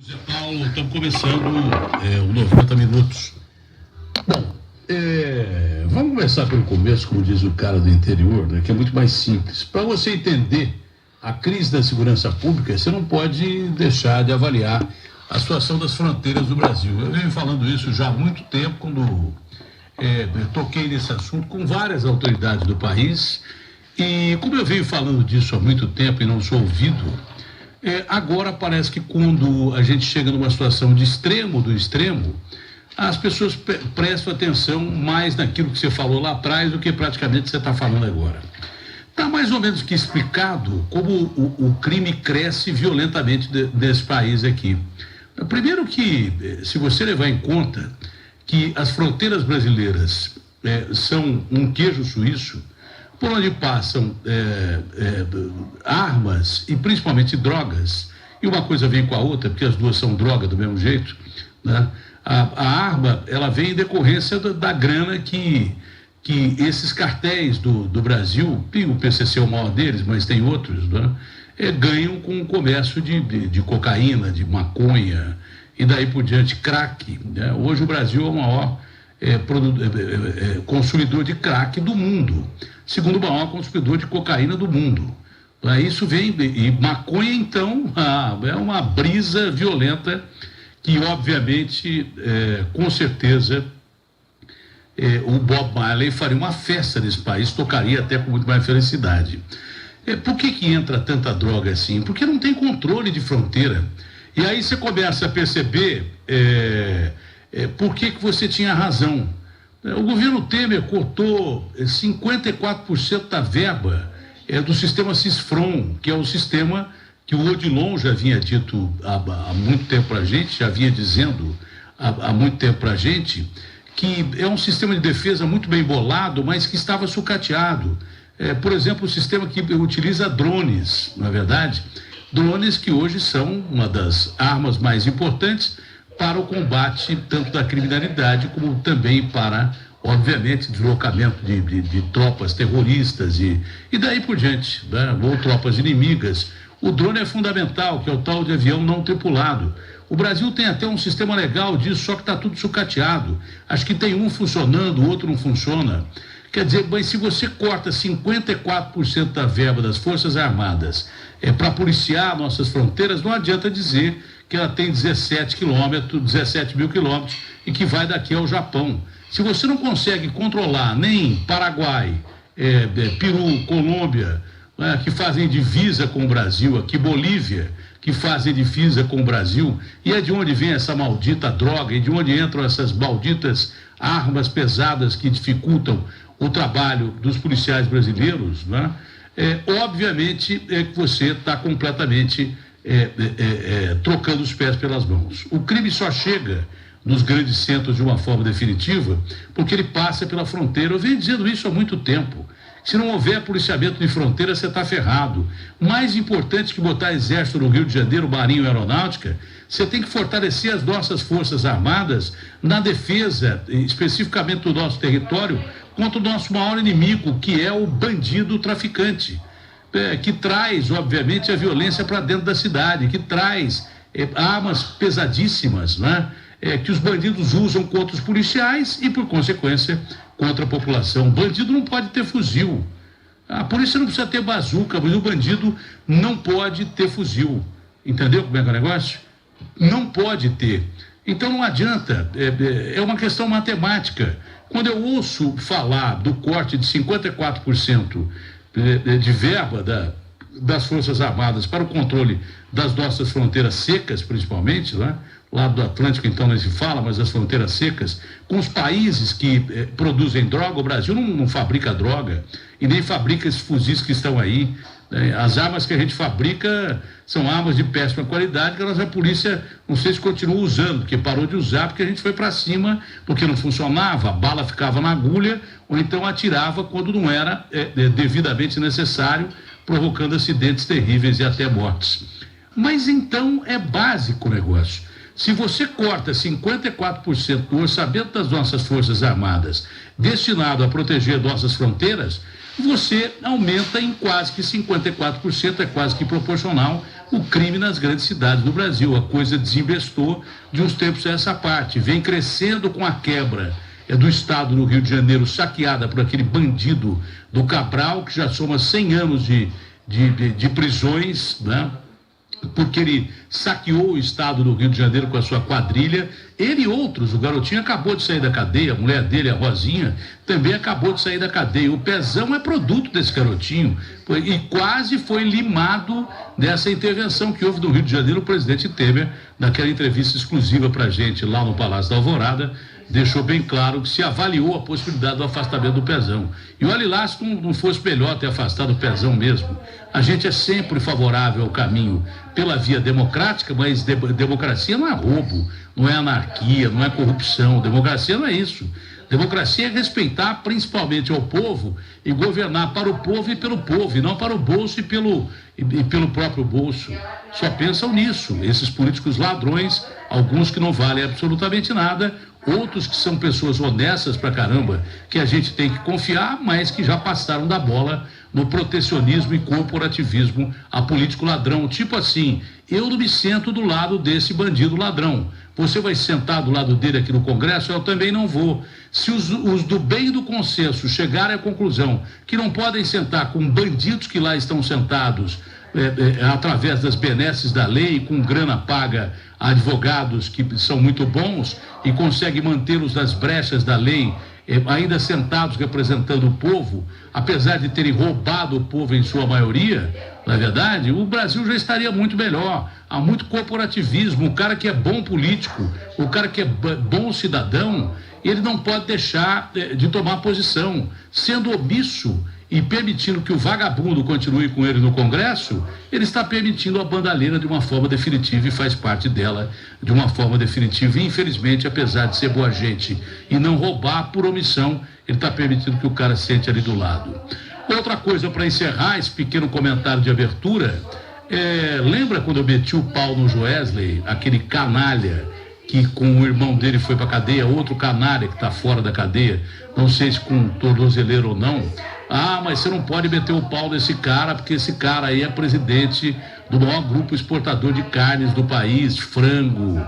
Zé Paulo, estamos começando o 90 Minutos. Bom, vamos começar pelo começo, como diz o cara do interior, né, que é muito mais simples. Para você entender a crise da segurança pública, você não pode deixar de avaliar a situação das fronteiras do Brasil. Eu venho falando isso já há muito tempo, quando eu toquei nesse assunto com várias autoridades do país, e como eu venho falando disso há muito tempo e não sou ouvido, agora parece que quando a gente chega numa situação de extremo do extremo, as pessoas prestam atenção mais naquilo que você falou lá atrás do que praticamente você está falando agora. Está mais ou menos que explicado como o crime cresce violentamente nesse país aqui. Primeiro que, se você levar em conta que as fronteiras brasileiras são um queijo suíço, por onde passam armas e principalmente drogas, e uma coisa vem com a outra, porque as duas são droga do mesmo jeito, né? A arma, ela vem em decorrência da grana que esses cartéis do Brasil, e o PCC é o maior deles, mas tem outros, né? Ganham com o comércio de cocaína, de maconha, e daí por diante, crack, né? Hoje o Brasil é o maior consumidor de crack do mundo, segundo maior consumidor de cocaína do mundo. Isso vem, e maconha então é uma brisa violenta que obviamente, com certeza, o Bob Marley faria uma festa nesse país, tocaria até com muito mais felicidade. Por que entra tanta droga assim? Porque não tem controle de fronteira. E aí você começa a perceber por que você tinha razão. O governo Temer cortou 54% da verba do sistema Cisfron, que é o sistema que o Odilon já havia dito há muito tempo para a gente, já vinha dizendo há muito tempo para a gente, que é um sistema de defesa muito bem bolado, mas que estava sucateado. Por exemplo, o sistema que utiliza drones, não é verdade? Drones que hoje são uma das armas mais importantes para o combate tanto da criminalidade como também para, obviamente, deslocamento de tropas terroristas e daí por diante, né? Ou tropas inimigas. O drone é fundamental, que é o tal de avião não tripulado. O Brasil tem até um sistema legal disso, só que está tudo sucateado. Acho que tem um funcionando, o outro não funciona. Quer dizer, mas se você corta 54% da verba das Forças Armadas para policiar nossas fronteiras, não adianta dizer que ela tem 17 mil quilômetros e que vai daqui ao Japão. Se você não consegue controlar nem Paraguai, Peru, Colômbia, que fazem divisa com o Brasil, aqui Bolívia, que fazem divisa com o Brasil, e é de onde vem essa maldita droga, e de onde entram essas malditas armas pesadas que dificultam o trabalho dos policiais brasileiros, né? Obviamente que você está completamente trocando os pés pelas mãos. O crime só chega nos grandes centros de uma forma definitiva porque ele passa pela fronteira. Eu venho dizendo isso há muito tempo. Se não houver policiamento de fronteira, você está ferrado. Mais importante que botar exército no Rio de Janeiro, Marinho e Aeronáutica, você tem que fortalecer as nossas Forças Armadas na defesa, especificamente do nosso território, contra o nosso maior inimigo, que é o bandido traficante, que traz, obviamente, a violência para dentro da cidade, que traz armas pesadíssimas, né? Que os bandidos usam contra os policiais e, por consequência, contra a população. Bandido não pode ter fuzil. A polícia não precisa ter bazuca, mas o bandido não pode ter fuzil. Entendeu como é que é o negócio? Não pode ter. Então não adianta, é uma questão matemática. Quando eu ouço falar do corte de 54% de verba das Forças Armadas para o controle das nossas fronteiras secas, principalmente, né? Lá do Atlântico, então, não se fala, mas as fronteiras secas, com os países que produzem droga. O Brasil não fabrica droga e nem fabrica esses fuzis que estão aí, né? As armas que a gente fabrica são armas de péssima qualidade, que a nossa polícia, não sei se continua usando, porque parou de usar, porque a gente foi para cima, porque não funcionava, a bala ficava na agulha, ou então atirava quando não era devidamente necessário, provocando acidentes terríveis e até mortes. Mas então é básico o negócio. Se você corta 54% do orçamento das nossas Forças Armadas destinado a proteger nossas fronteiras, você aumenta em quase que 54%, é quase que proporcional o crime nas grandes cidades do Brasil. A coisa desembestou de uns tempos a essa parte, vem crescendo com a quebra do estado do Rio de Janeiro, saqueada por aquele bandido do Cabral, que já soma 100 anos de prisões, né? Porque ele saqueou o estado do Rio de Janeiro com a sua quadrilha. Ele e outros, o garotinho acabou de sair da cadeia, a mulher dele, a Rosinha, também acabou de sair da cadeia. O Pezão é produto desse garotinho e quase foi limado dessa intervenção que houve no Rio de Janeiro. O presidente Temer, naquela entrevista exclusiva para a gente lá no Palácio da Alvorada, deixou bem claro que se avaliou a possibilidade do afastamento do Pezão. E olhe lá se não fosse melhor ter afastado o Pezão mesmo. A gente é sempre favorável ao caminho pela via democrática, mas democracia não é roubo, não é anarquia, não é corrupção. Democracia não é isso. Democracia é respeitar principalmente ao povo e governar para o povo e pelo povo, e não para o bolso e pelo próprio bolso. Só pensam nisso, esses políticos ladrões, alguns que não valem absolutamente nada, outros que são pessoas honestas pra caramba, que a gente tem que confiar, mas que já passaram da bola no protecionismo e corporativismo a político ladrão. Tipo assim, eu não me sento do lado desse bandido ladrão. Você vai sentar do lado dele aqui no Congresso? Eu também não vou. Se os do bem e do consenso chegarem à conclusão que não podem sentar com bandidos que lá estão sentados através das benesses da lei, com grana paga a advogados que são muito bons e conseguem mantê-los nas brechas da lei, ainda sentados representando o povo, apesar de terem roubado o povo em sua maioria, na verdade, o Brasil já estaria muito melhor. Há muito corporativismo. O cara que é bom político, o cara que é bom cidadão, ele não pode deixar de tomar posição. Sendo omisso e permitindo que o vagabundo continue com ele no Congresso, ele está permitindo a bandalheira de uma forma definitiva e faz parte dela de uma forma definitiva. E, infelizmente, apesar de ser boa gente e não roubar por omissão, ele está permitindo que o cara sente ali do lado. Outra coisa para encerrar esse pequeno comentário de abertura, lembra quando eu meti o pau no Joesley, aquele canalha que com o irmão dele foi para a cadeia, outro canalha que está fora da cadeia, não sei se com tornozeleiro ou não. Ah, mas você não pode meter o pau nesse cara, porque esse cara aí é presidente do maior grupo exportador de carnes do país, frango,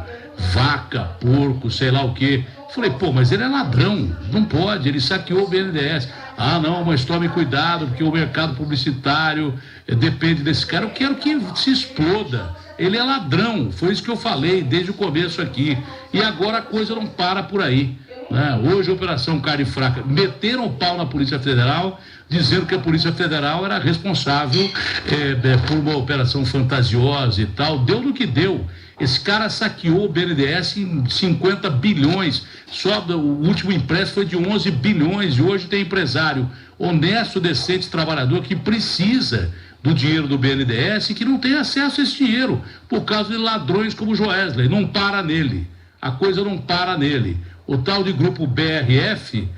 vaca, porco, sei lá o quê. Falei, pô, mas ele é ladrão, não pode, ele saqueou o BNDES. Ah, não, mas tome cuidado, porque o mercado publicitário depende desse cara. Eu quero que se exploda. Ele é ladrão, foi isso que eu falei desde o começo aqui. E agora a coisa não para por aí, né? Hoje a Operação Carne Fraca, meteram o pau na Polícia Federal, dizendo que a Polícia Federal era responsável por uma operação fantasiosa e tal. Deu no que deu. Esse cara saqueou o BNDES em 50 bilhões, só o último empréstimo foi de 11 bilhões, e hoje tem empresário honesto, decente, trabalhador, que precisa do dinheiro do BNDES e que não tem acesso a esse dinheiro, por causa de ladrões como o Joesley. Não para nele, a coisa não para nele. O tal de grupo BRF,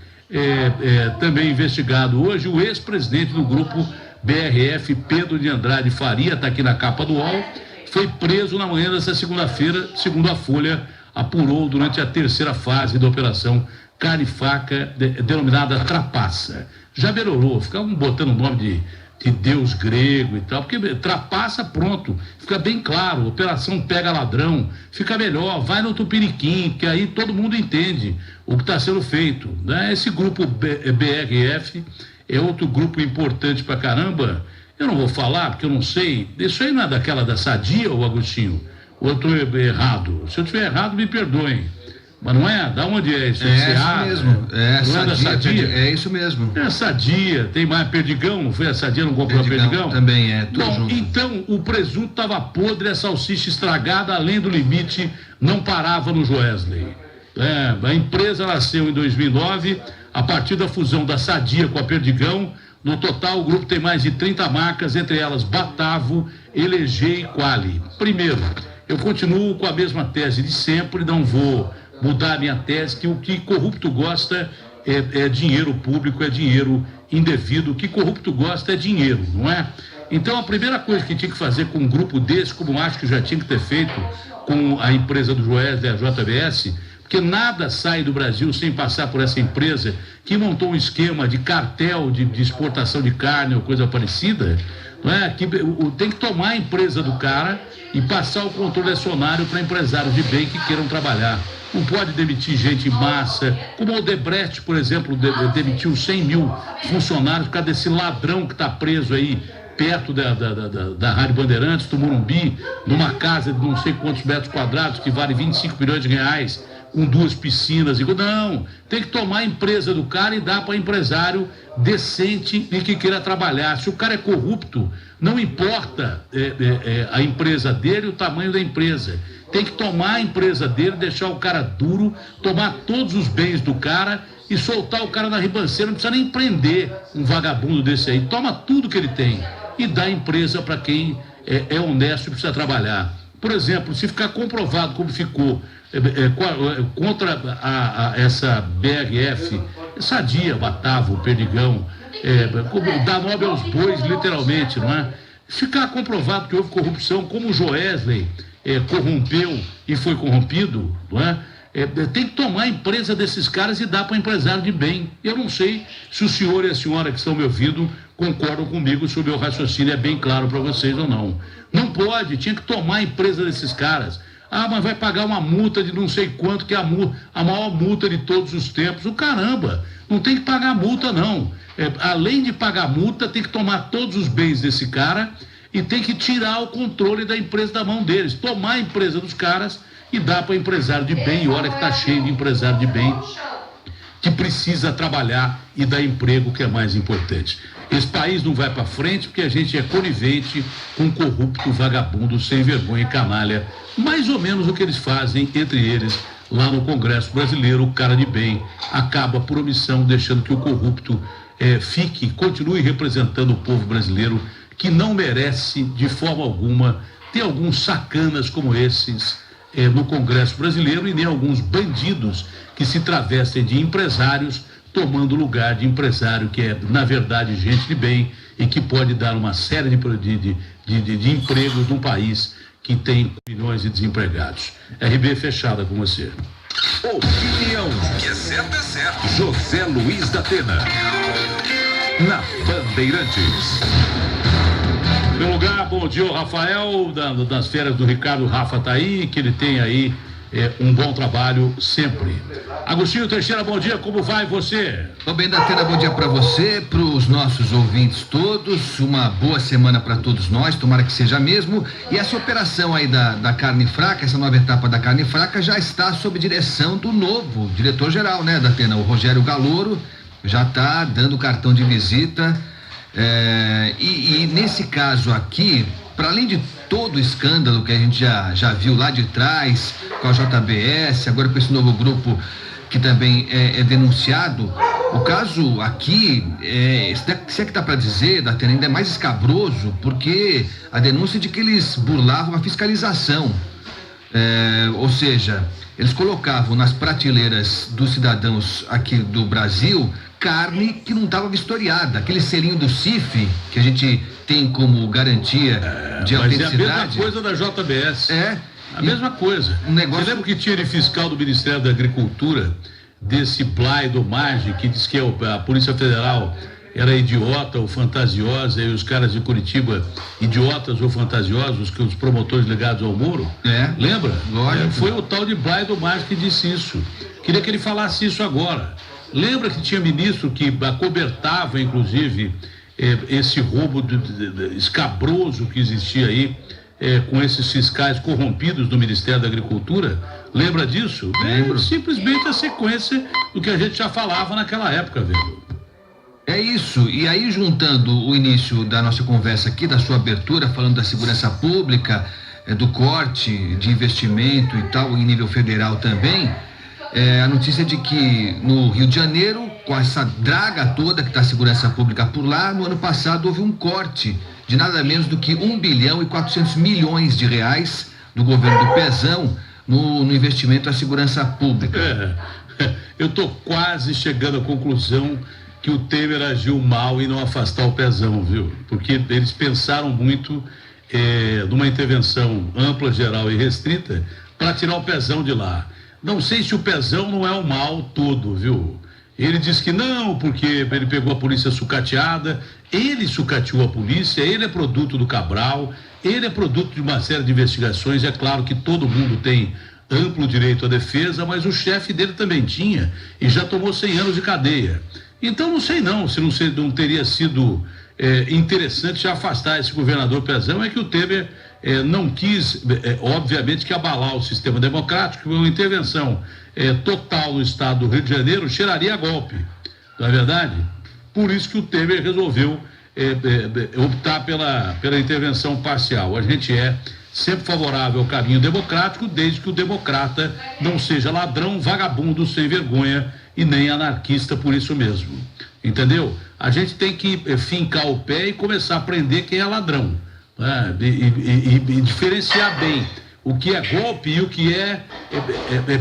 também investigado hoje, o ex-presidente do grupo BRF, Pedro de Andrade Faria, está aqui na capa do UOL, foi preso na manhã dessa segunda-feira, segundo a Folha, apurou durante a terceira fase da operação Carne Fraca, denominada Trapaça. Já melhorou, ficavam botando o nome de deus grego e tal, porque trapaça, pronto, fica bem claro, operação pega ladrão, fica melhor, vai no Tupiniquim, que aí todo mundo entende o que está sendo feito, né? Esse grupo BRF é outro grupo importante pra caramba. Eu não vou falar, porque eu não sei. Isso aí não é daquela da Sadia, ô Agostinho? Ou eu estou errado? Se eu estiver errado, me perdoem. Mas não é? Da onde é isso? É isso mesmo. Não é da Sadia? É isso mesmo. É a Sadia. Tem mais Perdigão? Não foi a Sadia, não comprou a Perdigão? Também é, tudo Bom, junto. então o presunto estava podre, a salsicha estragada, além do limite, não parava no Joesley. A empresa nasceu em 2009, a partir da fusão da Sadia com a Perdigão. No total, o grupo tem mais de 30 marcas, entre elas Batavo, Eleger e Quali. Primeiro, eu continuo com a mesma tese de sempre, não vou mudar a minha tese, que o que corrupto gosta é dinheiro público, é dinheiro indevido. O que corrupto gosta é dinheiro, não é? Então, a primeira coisa que tinha que fazer com um grupo desse, como acho que já tinha que ter feito com a empresa do Joesley, a JBS, porque nada sai do Brasil sem passar por essa empresa que montou um esquema de cartel de exportação de carne ou coisa parecida, Não é? Tem que tomar a empresa do cara e passar o controle acionário para empresários de bem que queiram trabalhar. Não pode demitir gente em massa, como o Odebrecht, por exemplo, demitiu 100 mil funcionários por causa desse ladrão que está preso aí perto da Rádio Bandeirantes, do Morumbi, numa casa de não sei quantos metros quadrados, que vale 25 milhões de reais, com 2 piscinas. Não, tem que tomar a empresa do cara e dar para empresário decente e que queira trabalhar. Se o cara é corrupto, não importa a empresa dele, o tamanho da empresa. Tem que tomar a empresa dele, deixar o cara duro, tomar todos os bens do cara e soltar o cara na ribanceira. Não precisa nem prender um vagabundo desse aí. Toma tudo que ele tem e dá a empresa para quem é honesto e precisa trabalhar. Por exemplo, se ficar comprovado como ficou contra essa BRF, Sadia, Batavo, Perdigão, dá nome aos bois, literalmente, não é? Ficar comprovado que houve corrupção, como o Joesley corrompeu e foi corrompido, não é? Tem que tomar a empresa desses caras e dar para empresário de bem. Eu não sei se o senhor e a senhora que estão me ouvindo concordam comigo sobre o raciocínio, é bem claro para vocês ou não. Não pode, tinha que tomar a empresa desses caras. Ah, mas vai pagar uma multa de não sei quanto, que é a maior multa de todos os tempos. O caramba, não tem que pagar multa, não. Além de pagar multa, tem que tomar todos os bens desse cara e tem que tirar o controle da empresa da mão deles. Tomar a empresa dos caras e dar para empresário de bem. E olha que está cheio de empresário de bem que precisa trabalhar e dar emprego, que é mais importante. Esse país não vai para frente porque a gente é conivente com corrupto, vagabundo, sem vergonha e canalha. Mais ou menos o que eles fazem, entre eles, lá no Congresso Brasileiro. O cara de bem acaba por omissão, deixando que o corrupto continue representando o povo brasileiro, que não merece de forma alguma ter alguns sacanas como esses no Congresso Brasileiro, e nem alguns bandidos que se travestem de empresários, tomando lugar de empresário que é, na verdade, gente de bem e que pode dar uma série de empregos num país que tem milhões de desempregados. RB fechada com você. Opinião, que é certo é certo. José Luiz da Atena, na Bandeirantes. Em lugar, bom dia, o Rafael, das férias do Ricardo. Rafa tá aí, que ele tem aí um bom trabalho sempre. Agostinho Teixeira, bom dia, como vai você? Tô bem, Datena, bom dia para você, para os nossos ouvintes todos, uma boa semana para todos nós, tomara que seja mesmo. E essa operação aí da carne fraca, essa nova etapa da carne fraca já está sob direção do novo diretor-geral, né, Datena? O Rogério Galouro já está dando cartão de visita. E nesse caso aqui, para além de todo o escândalo que a gente já viu lá de trás com a JBS, agora com esse novo grupo que também é denunciado, o caso aqui, se é que dá para dizer, Datena, ainda é mais escabroso, porque a denúncia é de que eles burlavam a fiscalização, ou seja, eles colocavam nas prateleiras dos cidadãos aqui do Brasil carne que não estava vistoriada, aquele selinho do CIF que a gente tem como garantia de autenticidade. Mas é a mesma coisa da JBS. A mesma coisa. Negócio... Você lembra que tinha de fiscal do Ministério da Agricultura, desse Blay do Margem, que diz que a Polícia Federal era idiota ou fantasiosa, e os caras de Curitiba, idiotas ou fantasiosos, que os promotores ligados ao Moro? Lembra? Lógico. Foi o tal de Blay do Margem que disse isso. Queria que ele falasse isso agora. Lembra que tinha ministro que acobertava, inclusive, esse roubo escabroso que existia aí, com esses fiscais corrompidos do Ministério da Agricultura? Lembra disso? Lembro. Simplesmente a sequência do que a gente já falava naquela época, velho. É isso, e aí juntando o início da nossa conversa aqui, da sua abertura, falando da segurança pública, do corte de investimento e tal, em nível federal também, a notícia de que no Rio de Janeiro, com essa draga toda que está a segurança pública por lá, no ano passado houve um corte de nada menos do que 1 bilhão e 400 milhões de reais do governo do Pezão no investimento à segurança pública. Eu estou quase chegando à conclusão que o Temer agiu mal em não afastar o Pezão, viu? Porque eles pensaram muito numa intervenção ampla, geral e restrita para tirar o Pezão de lá. Não sei se o Pezão não é o mal todo, viu? Ele disse que não, porque ele pegou a polícia sucateada, ele sucateou a polícia, ele é produto do Cabral, ele é produto de uma série de investigações. É claro que todo mundo tem amplo direito à defesa, mas o chefe dele também tinha e já tomou 100 anos de cadeia. Então não sei se não teria sido interessante já afastar esse governador Pezão. É que o Temer não quis, obviamente, que abalar o sistema democrático. Uma intervenção total no estado do Rio de Janeiro cheiraria a golpe, não é verdade? Por isso que o Temer resolveu optar pela intervenção parcial. A gente é sempre favorável ao caminho democrático, desde que o democrata não seja ladrão, vagabundo, sem vergonha e nem anarquista por isso mesmo. Entendeu? A gente tem que fincar o pé e começar a aprender quem é ladrão, né? E diferenciar bem o que é golpe e o que é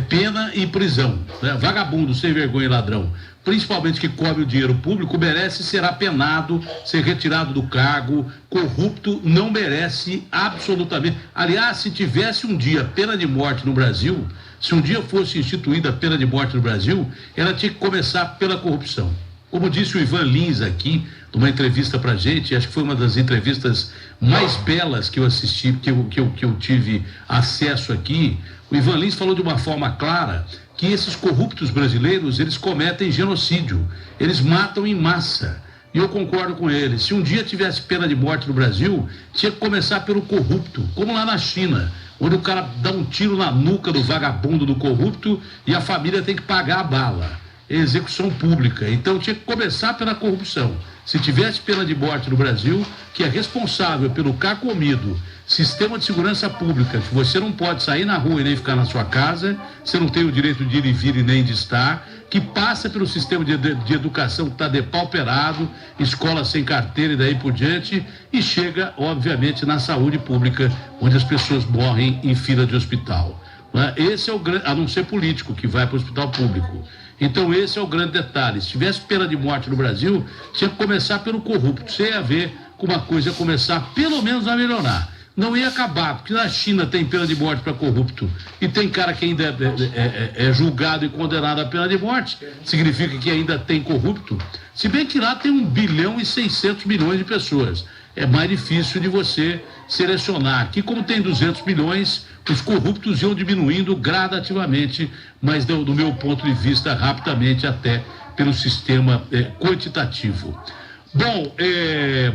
pena e prisão, né? Vagabundo, sem vergonha e ladrão, principalmente que cobre o dinheiro público, merece ser apenado, ser retirado do cargo. Corrupto não merece absolutamente. Aliás, se tivesse um dia pena de morte no Brasil, se um dia fosse instituída a pena de morte no Brasil, ela tinha que começar pela corrupção. Como disse o Ivan Lins aqui, numa entrevista pra gente, acho que foi uma das entrevistas mais belas que eu assisti, que eu tive acesso aqui. O Ivan Lins falou de uma forma clara que esses corruptos brasileiros, eles cometem genocídio, eles matam em massa. E eu concordo com ele. Se um dia tivesse pena de morte no Brasil, tinha que começar pelo corrupto, como lá na China, onde o cara dá um tiro na nuca do vagabundo, do corrupto, e a família tem que pagar a bala. Execução pública. Então tinha que começar pela corrupção. Se tivesse pena de morte no Brasil, que é responsável pelo carcomido sistema de segurança pública, que você não pode sair na rua e nem ficar na sua casa, você não tem o direito de ir e vir e nem de estar, que passa pelo sistema de educação que está depauperado, escola sem carteira e daí por diante, e chega, obviamente, na saúde pública, onde as pessoas morrem em fila de hospital. Esse é o grande, a não ser político que vai para o hospital público. Então esse é o grande detalhe. Se tivesse pena de morte no Brasil, tinha que começar pelo corrupto. Você ia ver que uma coisa ia começar pelo menos a melhorar. Não ia acabar, porque na China tem pena de morte para corrupto e tem cara que ainda é julgado e condenado à pena de morte, significa que ainda tem corrupto. Se bem que lá tem 1 bilhão e 600 milhões de pessoas. É mais difícil de você selecionar. Aqui, como tem 200 milhões, os corruptos iam diminuindo gradativamente, mas do meu ponto de vista, rapidamente, até pelo sistema quantitativo. Bom,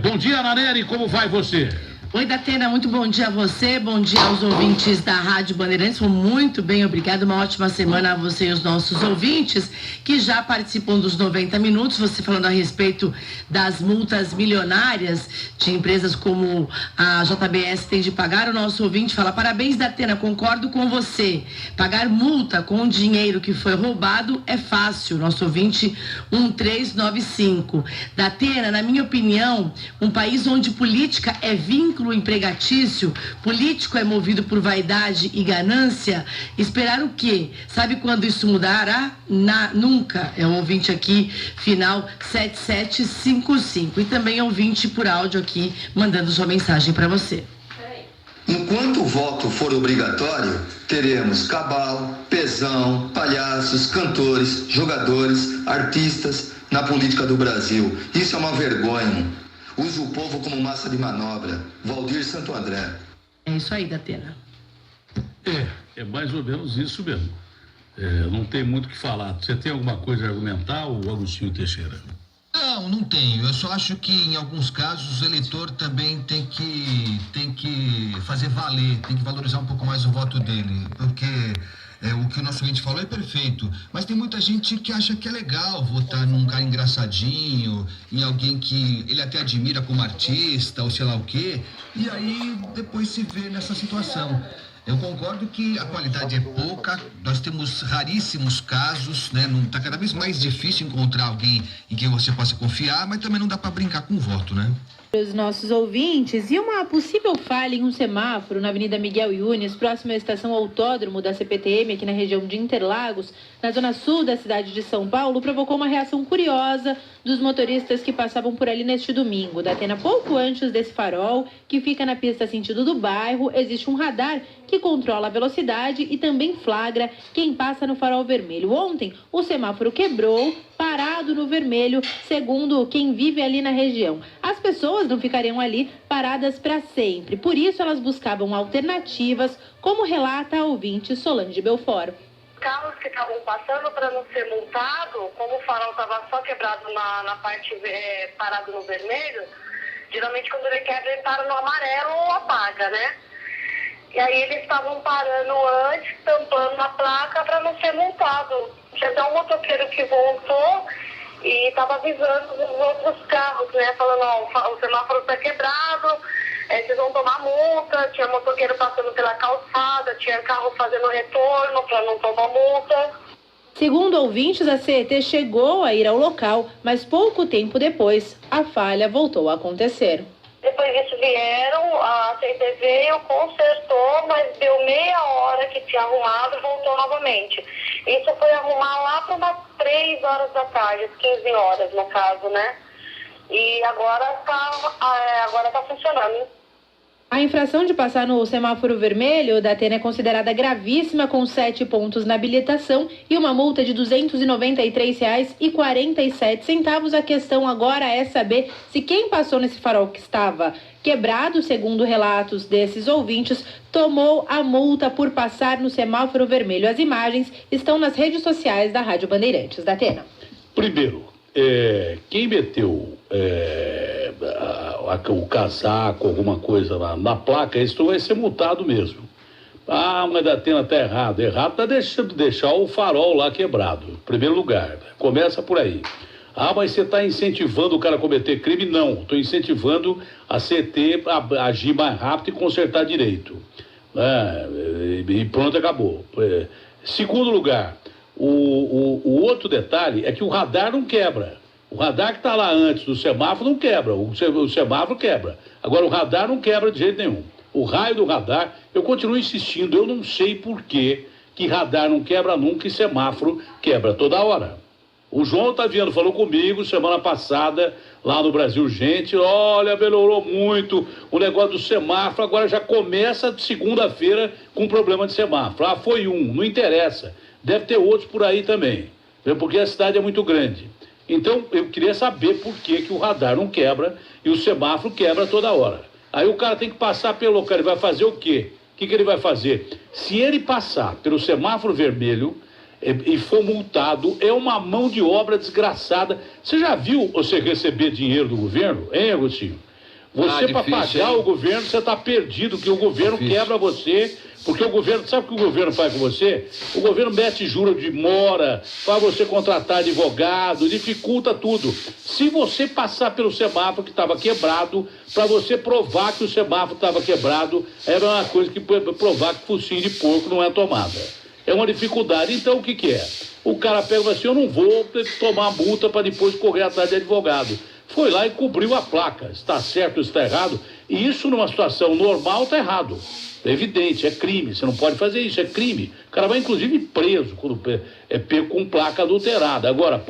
bom dia, Naneri, como vai você? Oi, Datena, muito bom dia a você, bom dia aos ouvintes da Rádio Bandeirantes, muito bem, obrigado, uma ótima semana a você e os nossos ouvintes que já participam dos 90 minutos, você falando a respeito das multas milionárias de empresas como a JBS tem de pagar. O nosso ouvinte fala: parabéns, Datena, concordo com você, pagar multa com dinheiro que foi roubado é fácil. Nosso ouvinte 1395. Datena, na minha opinião, um país onde política é vínculo empregatício, político é movido por vaidade e ganância, esperar o quê? Sabe quando isso mudará? Nunca. É um ouvinte aqui, final 7755. E também ouvinte por áudio aqui, mandando sua mensagem para você. Enquanto o voto for obrigatório, teremos cabal, pezão, palhaços, cantores, jogadores, artistas na política do Brasil. Isso é uma vergonha. Usa o povo como massa de manobra. Valdir Santo André. É isso aí, Datena. É mais ou menos isso mesmo. Não tem muito o que falar. Você tem alguma coisa a argumentar, ou Agostinho Teixeira? Não tenho. Eu só acho que em alguns casos o eleitor também tem que fazer valer, tem que valorizar um pouco mais o voto dele, porque o que o nosso ouvinte falou é perfeito, mas tem muita gente que acha que é legal votar num cara engraçadinho, em alguém que ele até admira como artista ou sei lá o quê, e aí depois se vê nessa situação. Eu concordo que a qualidade é pouca, nós temos raríssimos casos, né? Não, tá cada vez mais difícil encontrar alguém em quem você possa confiar, mas também não dá para brincar com o voto, né? Os nossos ouvintes, e uma possível falha em um semáforo na Avenida Miguel Yunes, próximo à estação Autódromo da CPTM, aqui na região de Interlagos, na zona sul da cidade de São Paulo, provocou uma reação curiosa dos motoristas que passavam por ali neste domingo. Datena, pouco antes desse farol, que fica na pista sentido do bairro, existe um radar que controla a velocidade e também flagra quem passa no farol vermelho. Ontem, o semáforo quebrou parado no vermelho, segundo quem vive ali na região. As pessoas não ficariam ali paradas para sempre, por isso elas buscavam alternativas, como relata a ouvinte Solange Belfort. Carros que estavam passando para não ser multado, como o farol estava só quebrado na parte parado no vermelho, geralmente quando ele quebra ele para no amarelo ou apaga, né? E aí eles estavam parando antes, tampando a placa para não ser multado. Tinha até um motoqueiro que voltou e estava avisando os outros carros, né? Falando, ó, o semáforo está quebrado, vocês vão tomar multa. Tinha motoqueiro passando pela calçada, tinha carro fazendo retorno para não tomar multa. Segundo ouvintes, a CET chegou a ir ao local, mas pouco tempo depois, a falha voltou a acontecer. Depois disso vieram, a CET veio, consertou, mas deu meia hora que tinha arrumado e voltou novamente. Isso foi arrumar lá para umas 3 horas da tarde, 15 horas no caso, né? E agora tá funcionando. A infração de passar no semáforo vermelho da Atena é considerada gravíssima, com 7 pontos na habilitação e uma multa de R$ 293,47. A questão agora é saber se quem passou nesse farol que estava quebrado, segundo relatos desses ouvintes, tomou a multa por passar no semáforo vermelho. As imagens estão nas redes sociais da Rádio Bandeirantes da Atena. Primeiro, quem meteu o casaco, alguma coisa na placa, isso vai ser multado mesmo. Ah, mas a Atena está errado. Errado está deixar o farol lá quebrado, em primeiro lugar. Começa por aí. Ah, mas você está incentivando o cara a cometer crime? Não, estou incentivando a CT a agir mais rápido e consertar direito. E pronto, acabou. Segundo lugar, o outro detalhe é que o radar não quebra. O radar que está lá antes do semáforo não quebra, o semáforo quebra. Agora o radar não quebra de jeito nenhum. O raio do radar, eu continuo insistindo, eu não sei por que radar não quebra nunca e semáforo quebra toda hora. O João Otaviano falou comigo semana passada, lá no Brasil Urgente, olha, melhorou muito o negócio do semáforo, agora já começa segunda-feira com problema de semáforo. Ah, foi não interessa, deve ter outros por aí também, porque a cidade é muito grande. Então, eu queria saber por que o radar não quebra e o semáforo quebra toda hora. Aí o cara tem que passar pelo local, ele vai fazer o quê? O que ele vai fazer? Se ele passar pelo semáforo vermelho e for multado, é uma mão de obra desgraçada. Você já viu você receber dinheiro do governo, hein, Agostinho? Você, para pagar o governo, você está perdido, que o governo quebra você, porque o governo, sabe o que o governo faz com você? O governo mete juros de mora, faz você contratar advogado, dificulta tudo. Se você passar pelo semáforo que estava quebrado, para você provar que o semáforo estava quebrado, era uma coisa que provar que focinho de porco não é tomada. É uma dificuldade. Então, o que é? O cara pega e fala assim, eu não vou tomar multa para depois correr atrás de advogado. Foi lá e cobriu a placa. Está certo ou está errado? E isso, numa situação normal, está errado. É evidente, é crime. Você não pode fazer isso, é crime. O cara vai, inclusive, preso quando é pego com placa adulterada. Agora,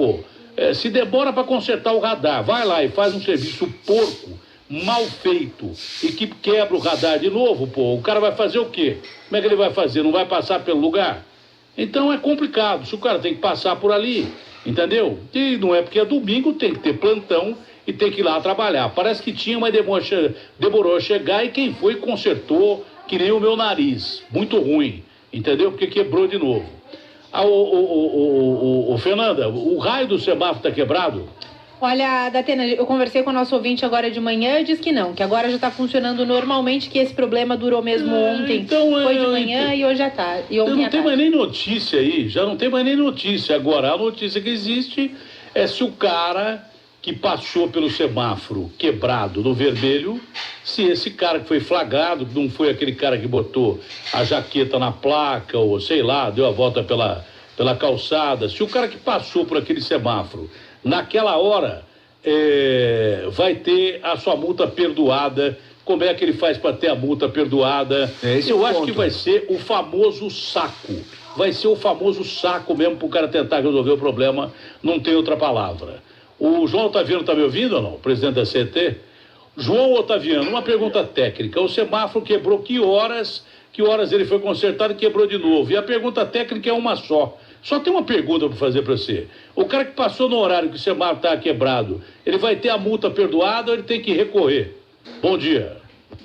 se demora para consertar o radar, vai lá e faz um serviço porco, mal feito, e que quebra o radar de novo, o cara vai fazer o quê? Como é que ele vai fazer? Não vai passar pelo lugar? Então é complicado. Se o cara tem que passar por ali, entendeu? E não é porque é domingo, tem que ter plantão e tem que ir lá trabalhar. Parece que tinha, mas demorou a chegar e quem foi consertou, que nem o meu nariz. Muito ruim, entendeu? Porque quebrou de novo. Fernanda, o raio do semáforo está quebrado? Olha, Datena, eu conversei com o nosso ouvinte agora de manhã e disse que não, que agora já está funcionando normalmente, que esse problema durou mesmo ontem. Então, foi de manhã e hoje à tarde. E ontem não tem mais nem notícia aí, já não tem mais nem notícia. Agora, a notícia que existe é se o cara que passou pelo semáforo quebrado no vermelho, se esse cara que foi flagrado, não foi aquele cara que botou a jaqueta na placa ou sei lá, deu a volta pela calçada, se o cara que passou por aquele semáforo naquela hora vai ter a sua multa perdoada. Como é que ele faz para ter a multa perdoada? Eu acho que vai ser o famoso saco. Vai ser o famoso saco mesmo para o cara tentar resolver o problema. Não tem outra palavra. O João Otaviano está me ouvindo ou não? O presidente da CT? João Otaviano, uma pergunta técnica. O semáforo quebrou que horas ele foi consertado e quebrou de novo? E a pergunta técnica é uma só. Só tem uma pergunta para fazer para você. O cara que passou no horário que o semáforo estava quebrado, ele vai ter a multa perdoada ou ele tem que recorrer? Bom dia.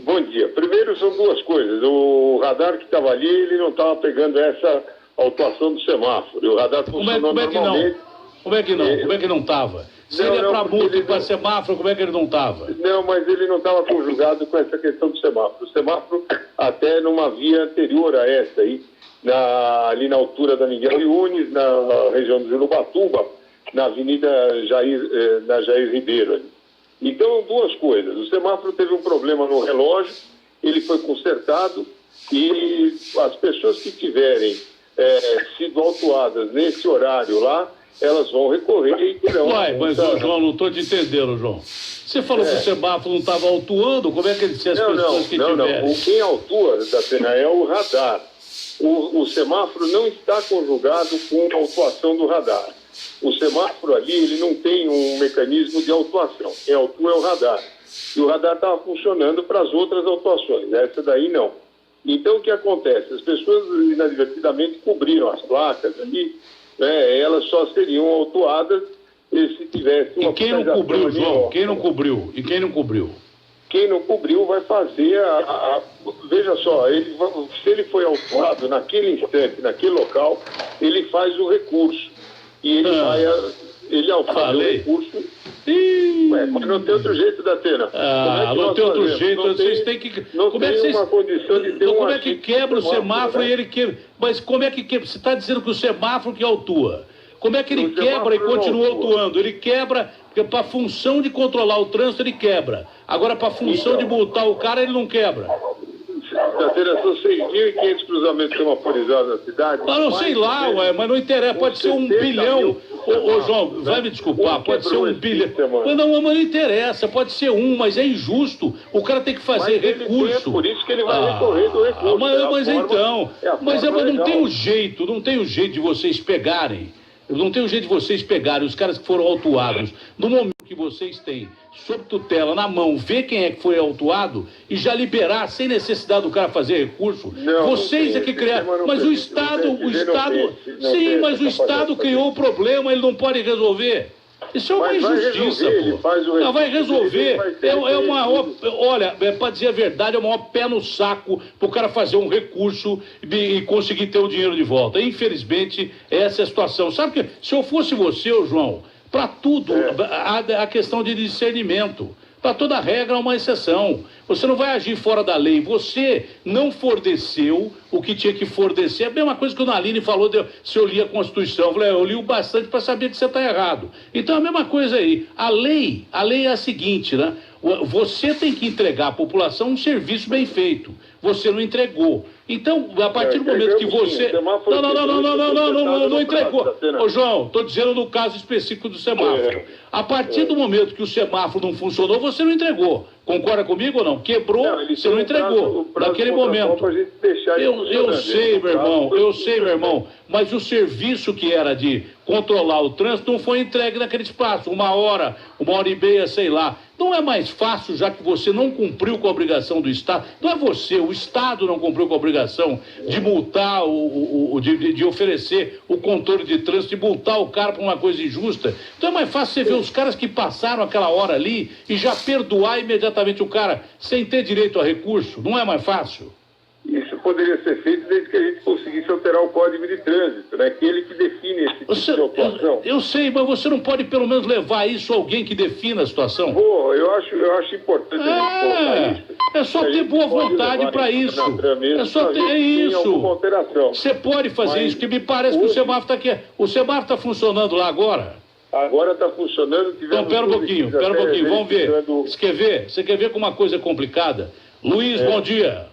Bom dia. Primeiro, são duas coisas. O radar que estava ali, ele não estava pegando essa autuação do semáforo. O radar funcionou normalmente. Como é que não estava? Se ele é para multa e para semáforo, como é que ele não estava? Não, mas ele não estava conjugado com essa questão do semáforo. O semáforo, até numa via anterior a essa aí, ali na altura da Miguel Yunes, na região do Jurubatuba, na Avenida Jair Ribeiro. Ali. Então, duas coisas. O semáforo teve um problema no relógio, ele foi consertado e as pessoas que tiverem sido autuadas nesse horário lá, elas vão recorrer e terão... Mas, João, não estou te entendendo, João. Você falou que o semáforo não estava autuando, como é que ele disse as pessoas que tiverem? Não. Quem autua, Datena, é o radar. O semáforo não está conjugado com a autuação do radar. O semáforo ali, ele não tem um mecanismo de autuação. Quem autua é o radar. E o radar estava funcionando para as outras autuações. Essa daí não. Então, o que acontece? As pessoas inadvertidamente cobriram as placas ali, né? Elas só seriam autuadas se tivesse uma... E quem não cobriu, João? Quem não cobriu? E quem não cobriu? Quem não cobriu vai fazer veja só, se ele foi autuado naquele instante, naquele local, ele faz o recurso. E ele ao fazer o recurso... mas não tem outro jeito, Datena. Não tem outro jeito, vocês têm que... Não tem uma condição de ter como é que quebra o semáforo e ele quebra? Mas como é que quebra? Você está dizendo que o semáforo que autua. Como é que ele quebra e continua autuando? Ele quebra, porque para a função de controlar o trânsito ele quebra. Agora, para a função de multar o cara, ele não quebra. Datena, são 6.500 cruzamentos semaforizados na cidade. Não sei lá, mas não interessa, pode ser 1 bilhão. Ô, João, vai me desculpar, pode ser 1 bilhão. Mas não interessa, pode ser mas é injusto. O cara tem que fazer recurso. Por isso que ele vai recorrer do recurso. Mas não tem o jeito de vocês pegarem. Não tem um jeito de vocês pegarem os caras que foram autuados no momento que vocês têm sob tutela na mão, ver quem é que foi autuado e já liberar sem necessidade do cara fazer recurso. Vocês é que criaram. Mas o Estado criou o problema, ele não pode resolver. Isso é uma injustiça, pô. Não, vai resolver. Olha, para dizer a verdade, é o maior pé no saco pro cara fazer um recurso e conseguir ter o dinheiro de volta. Infelizmente, essa é a situação. Sabe que se eu fosse você, João, para tudo, a questão de discernimento. Para toda regra há uma exceção. Você não vai agir fora da lei. Você não forneceu o que tinha que fornecer. É a mesma coisa que o Naline falou se eu li a Constituição. Eu falei, eu li o bastante para saber que você está errado. Então, a mesma coisa aí. A lei é a seguinte, né? Você tem que entregar à população um serviço bem feito. Você não entregou. Então, a partir do momento que você... Não entregou. Ô, João, estou dizendo no caso específico do semáforo. A partir do momento que o semáforo não funcionou, você não entregou. Concorda comigo ou não? Quebrou, você não entregou. Naquele momento. Eu sei, meu irmão. Mas o serviço que era de controlar o trânsito não foi entregue naquele espaço. 1 hora, 1h30, sei lá. Não é mais fácil, já que você não cumpriu com a obrigação do Estado? Não é você, o Estado não cumpriu com a obrigação de multar, de oferecer o controle de trânsito, de multar o cara por uma coisa injusta. Então é mais fácil você ver os caras que passaram aquela hora ali e já perdoar imediatamente o cara sem ter direito a recurso. Não é mais fácil? Isso poderia ser feito desde que a gente conseguisse alterar o Código de Trânsito, né? Aquele que define esse tipo de autuação. Eu sei, mas você não pode pelo menos levar isso a alguém que defina a situação? Eu acho importante a gente colocar isso. É só ter boa vontade para isso. É só ter isso. Você pode fazer isso, que me parece que o semáforo está aqui. O semáforo está funcionando lá agora? Agora está funcionando. Então, pera um pouquinho. Vamos ver. Você quer ver como uma coisa é complicada? Luiz, bom dia.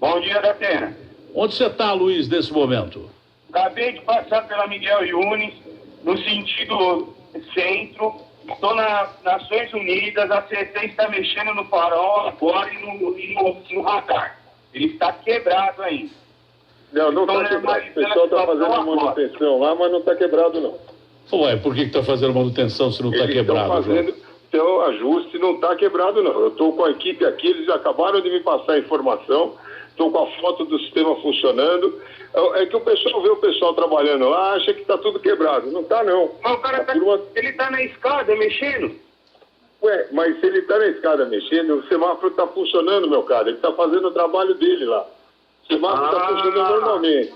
Bom dia, Datena. Onde você está, Luiz, nesse momento? Acabei de passar pela Miguel Yunes, no sentido centro. Estou nas Nações Unidas, a CT está mexendo no farol agora e no radar. Ele está quebrado ainda. Não está quebrado. O pessoal está fazendo manutenção lá, mas não está quebrado, não. Ué, por que está fazendo manutenção se não está quebrado? Então, ajuste, não está quebrado não. Eu estou com a equipe aqui, eles acabaram de me passar a informação, estou com a foto do sistema funcionando. É que o pessoal vê o pessoal trabalhando lá, acha que está tudo quebrado. Não está não. Mas o cara ele tá na escada mexendo. Ué, mas se ele está na escada mexendo, o semáforo está funcionando, meu cara. Ele está fazendo o trabalho dele lá. O semáforo está funcionando normalmente.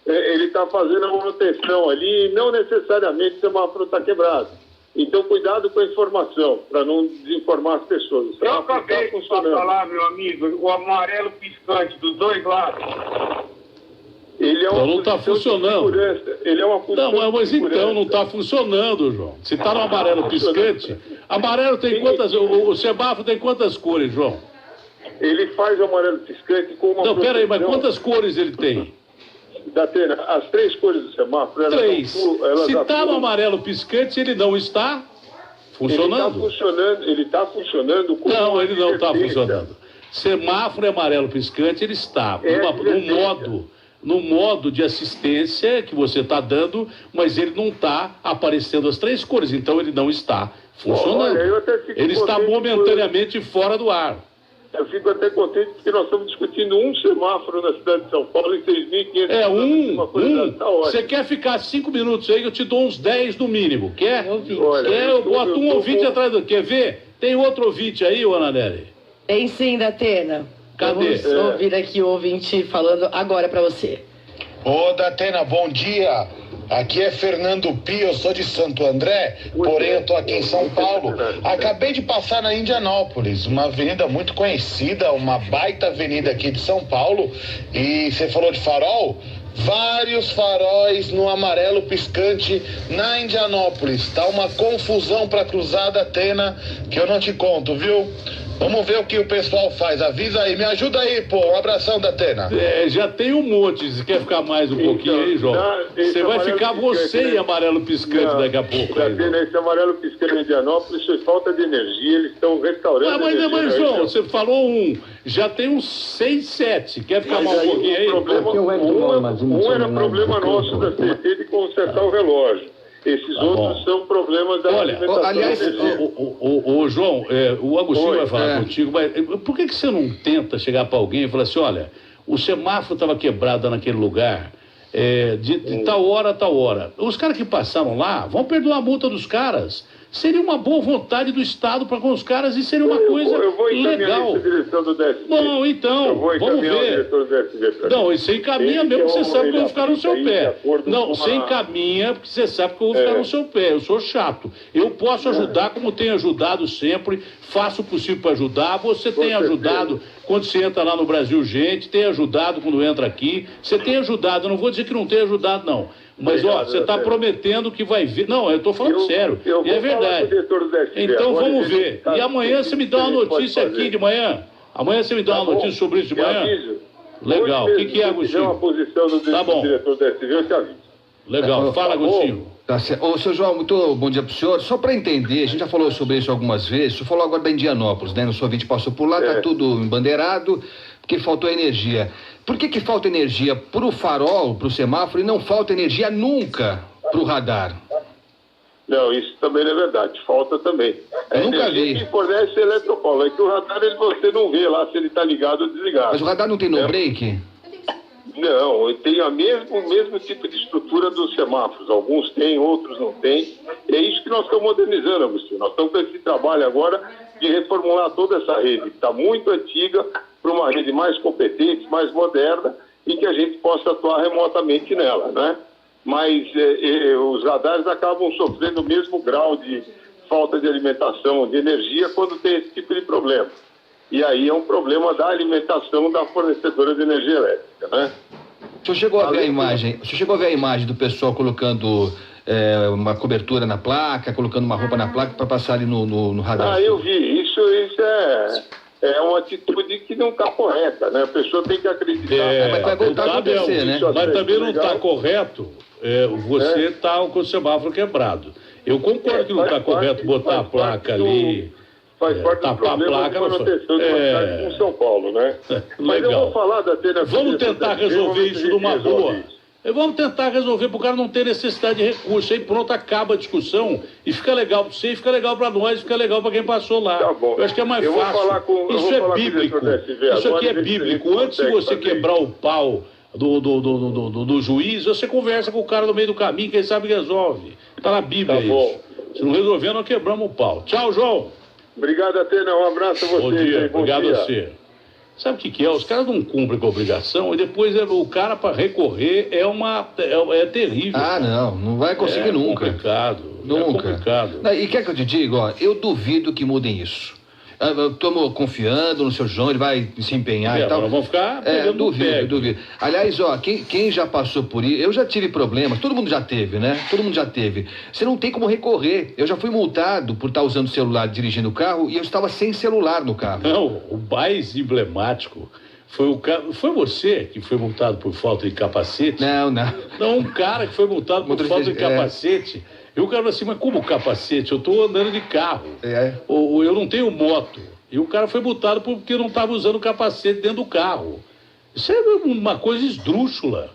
Ele está fazendo a manutenção ali e não necessariamente o semáforo está quebrado. Então, cuidado com a informação, para não desinformar as pessoas. Eu acabei de falar, meu amigo, o amarelo piscante dos dois lados. Ele é uma não está funcionando. Ele é uma posição Não, mas de então não está funcionando, João. Se está no amarelo piscante, amarelo tem quantas... O semáforo tem quantas cores, João? Ele faz o amarelo piscante com uma... Não, peraí, mas quantas cores ele tem? Datena, as 3 cores do semáforo... Três. Se está no amarelo piscante, ele não está funcionando. Ele está funcionando com... Não, ele não está funcionando. Semáforo é amarelo piscante, ele está no modo de assistência que você está dando, mas ele não está aparecendo as 3 cores, então ele não está funcionando. Olha, ele está momentaneamente fora do ar. Eu fico até contente porque nós estamos discutindo um semáforo na cidade de São Paulo em 6.500. Você quer ficar 5 minutos aí que eu te dou uns 10 no mínimo, quer? Eu boto um ouvinte atrás do... Quer ver? Tem outro ouvinte aí, ô Ananelli? Tem sim, Datena. Cadê? Vamos ouvir aqui o ouvinte falando agora para você. Ô, Datena, bom dia. Aqui é Fernando Pio, eu sou de Santo André, porém eu tô aqui em São Paulo. Acabei de passar na Indianópolis, uma avenida muito conhecida, uma baita avenida aqui de São Paulo. E você falou de farol? Vários faróis no amarelo piscante na Indianópolis. Tá uma confusão para cruzar, Datena, que eu não te conto, viu? Vamos ver o que o pessoal faz. Avisa aí, me ajuda aí, pô. Um abração, Datena. Já tem um monte. Você quer ficar mais um pouquinho aí, João? Você vai ficar você em amarelo piscante daqui a pouco. Datena, esse amarelo piscante em Indianópolis foi falta de energia. Eles estão restaurando mas João, você falou um. Já tem uns 6, 7. Quer ficar mais um pouquinho aí? Um era problema nosso da CT de consertar o relógio. Esses outros são problemas da alimentação. Aliás, João, o Agostinho vai falar contigo, mas por que você não tenta chegar para alguém e falar assim, olha, o semáforo estava quebrado naquele lugar, de tal hora a tal hora. Os caras que passaram lá vão perdoar a multa dos caras. Seria uma boa vontade do Estado para com os caras e seria uma coisa legal. Bom, então, vamos ver. Não, você encaminha mesmo, porque você sabe que eu vou ficar no seu pé. Não, você encaminha porque você sabe que eu vou ficar no seu pé. Eu sou chato. Eu posso ajudar como tenho ajudado sempre, faço o possível para ajudar. Você tem ajudado quando você entra lá no Brasil, gente, tem ajudado quando entra aqui. Você tem ajudado, eu não vou dizer que não tem ajudado, não. Mas, você está prometendo que vai vir. Não, eu estou falando sério. E é verdade. Então, vamos ver. E amanhã você me dá uma notícia aqui de manhã? Amanhã você me dá uma notícia sobre isso de manhã? Legal. O que é, Agostinho? Uma posição do diretor da SV, eu te aviso. Legal. Fala, Agostinho. Tá certo. Ô, seu João, muito bom dia pro senhor. Só para entender, a gente já falou sobre isso algumas vezes. O senhor falou agora da Indianópolis, né? No seu ouvinte passou por lá, tá tudo embandeirado, porque faltou energia. Por que falta energia pro farol, pro semáforo, e não falta energia nunca pro radar? Não, isso também não é verdade. Falta também. Eu nunca vi. Que fornece Eletropaulo. É que o radar você não vê lá se ele está ligado ou desligado. Mas o radar não tem no-break? Não, tem o mesmo tipo de estrutura dos semáforos. Alguns têm, outros não têm. É isso que nós estamos modernizando, Agostinho. Nós estamos com esse trabalho agora de reformular toda essa rede, que está muito antiga, para uma rede mais competente, mais moderna, e que a gente possa atuar remotamente nela, né? Mas os radares acabam sofrendo o mesmo grau de falta de alimentação de energia quando tem esse tipo de problema. E aí é um problema da alimentação da fornecedora de energia elétrica, né? O senhor chegou a ver a imagem? O senhor chegou a ver a imagem do pessoal colocando uma cobertura na placa, colocando uma roupa na placa para passar ali no radar? Eu vi. Isso é uma atitude que não está correta, né? A pessoa tem que acreditar. Mas vai voltar a acontecer, né? Mas também não está correto você estar com o semáforo quebrado. Eu concordo que não está correto botar a placa ali. Faz parte do problema de manutenção de uma cidade como São Paulo, né? Mas eu vou falar da Atena. Vamos tentar resolver isso numa boa. Vamos tentar resolver para o cara não ter necessidade de recurso. Aí pronto, acaba a discussão e fica legal para você, fica legal para nós, fica legal para quem passou lá. Tá bom. Eu acho que é mais fácil. Isso é bíblico. Isso aqui é bíblico. Antes de você quebrar o pau do juiz, você conversa com o cara no meio do caminho, quem sabe resolve. Tá na Bíblia isso. Se não resolver, nós quebramos o pau. Tchau, João. Obrigado, Atena. Um abraço a você. Bom dia. Obrigado a você. Sabe o que é? Os caras não cumprem com a obrigação e depois o cara para recorrer é terrível. Ah, não vai conseguir nunca. Nunca. É complicado. E quer que eu te diga, ó, eu duvido que mudem isso. Estou confiando no seu João, ele vai se empenhar e tal. Nós vamos ficar pegando duvido. Aliás, ó, quem já passou por isso, eu já tive problemas, todo mundo já teve, né? Todo mundo já teve. Você não tem como recorrer. Eu já fui multado por estar usando o celular dirigindo o carro e eu estava sem celular no carro. Não, o mais emblemático foi você que foi multado por falta de capacete? Não. Não, um cara que foi multado por falta de capacete. E o cara falou assim, mas como capacete? Eu estou andando de carro. Ou eu não tenho moto. E o cara foi multado porque não estava usando capacete dentro do carro. Isso é uma coisa esdrúxula.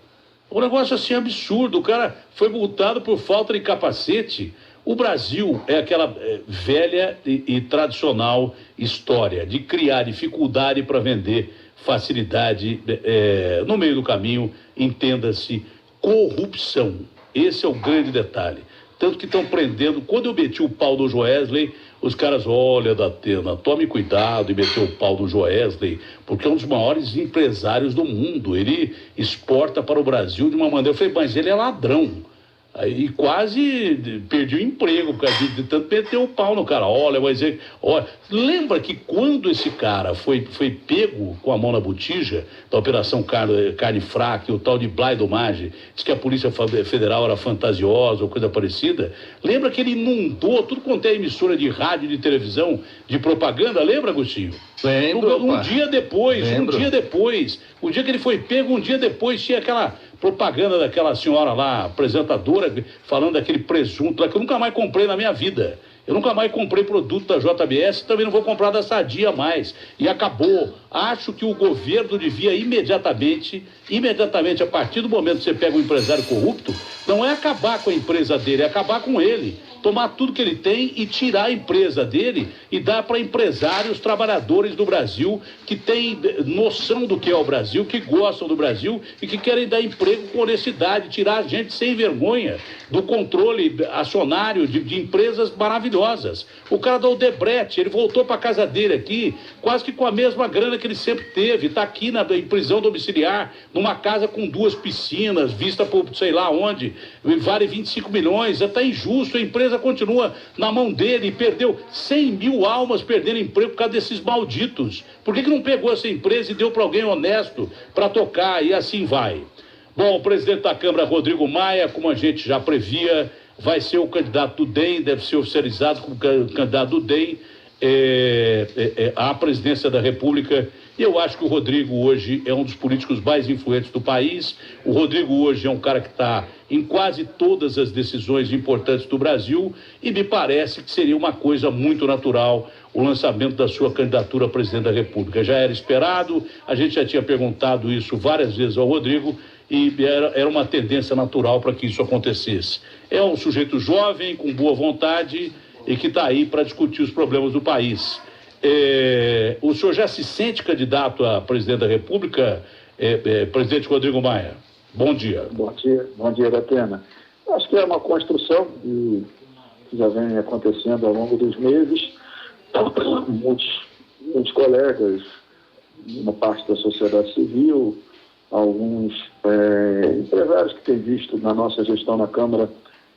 Um negócio assim absurdo. O cara foi multado por falta de capacete. O Brasil é aquela velha e tradicional história de criar dificuldade para vender facilidade no meio do caminho, entenda-se, corrupção. Esse é o grande detalhe. Tanto que estão prendendo. Quando eu meti o pau do Joesley, os caras, olha, Datena, tome cuidado e meter o pau do Joesley, porque é um dos maiores empresários do mundo. Ele exporta para o Brasil de uma maneira. Eu falei, mas ele é ladrão. Aí quase perdi o emprego por causa de tanto meter o pau no cara. Olha, lembra que quando esse cara foi pego com a mão na botija da Operação Carne Fraca, e o tal de Blay do Mage, disse que a Polícia Federal era fantasiosa ou coisa parecida? Lembra que ele inundou tudo quanto é emissora de rádio e de televisão de propaganda? Lembra, Agostinho? Lembro, um dia depois, o dia que ele foi pego, um dia depois tinha aquela propaganda daquela senhora lá, apresentadora, falando daquele presunto lá, que eu nunca mais comprei na minha vida. Eu nunca mais comprei produto da JBS, também não vou comprar da Sadia mais. E acabou. Acho que o governo devia imediatamente, a partir do momento que você pega um empresário corrupto, não é acabar com a empresa dele, é acabar com ele. Tomar tudo que ele tem e tirar a empresa dele e dar para empresários, trabalhadores do Brasil que têm noção do que é o Brasil, que gostam do Brasil e que querem dar emprego com honestidade, tirar a gente sem vergonha do controle acionário de empresas maravilhosas. O cara da Odebrecht, ele voltou para casa dele aqui, quase que com a mesma grana que ele sempre teve, está aqui em prisão domiciliar, numa casa com 2 piscinas, vista por sei lá onde, vale 25 milhões, está injusto, a empresa continua na mão dele, perdeu 100 mil almas perdendo emprego por causa desses malditos. Por que não pegou essa empresa e deu para alguém honesto para tocar, e assim vai? Bom, o presidente da Câmara, Rodrigo Maia, como a gente já previa, vai ser o candidato do DEM, deve ser oficializado como candidato do DEM à presidência da República. E eu acho que o Rodrigo hoje é um dos políticos mais influentes do país. O Rodrigo hoje é um cara que está em quase todas as decisões importantes do Brasil e me parece que seria uma coisa muito natural o lançamento da sua candidatura a presidente da República. Já era esperado, a gente já tinha perguntado isso várias vezes ao Rodrigo e era uma tendência natural para que isso acontecesse. É um sujeito jovem, com boa vontade e que está aí para discutir os problemas do país. O senhor já se sente candidato a presidente da República, presidente Rodrigo Maia? Bom dia. Bom dia, Datena. Acho que é uma construção que já vem acontecendo ao longo dos meses. Muitos colegas, uma parte da sociedade civil, alguns empresários que têm visto na nossa gestão na Câmara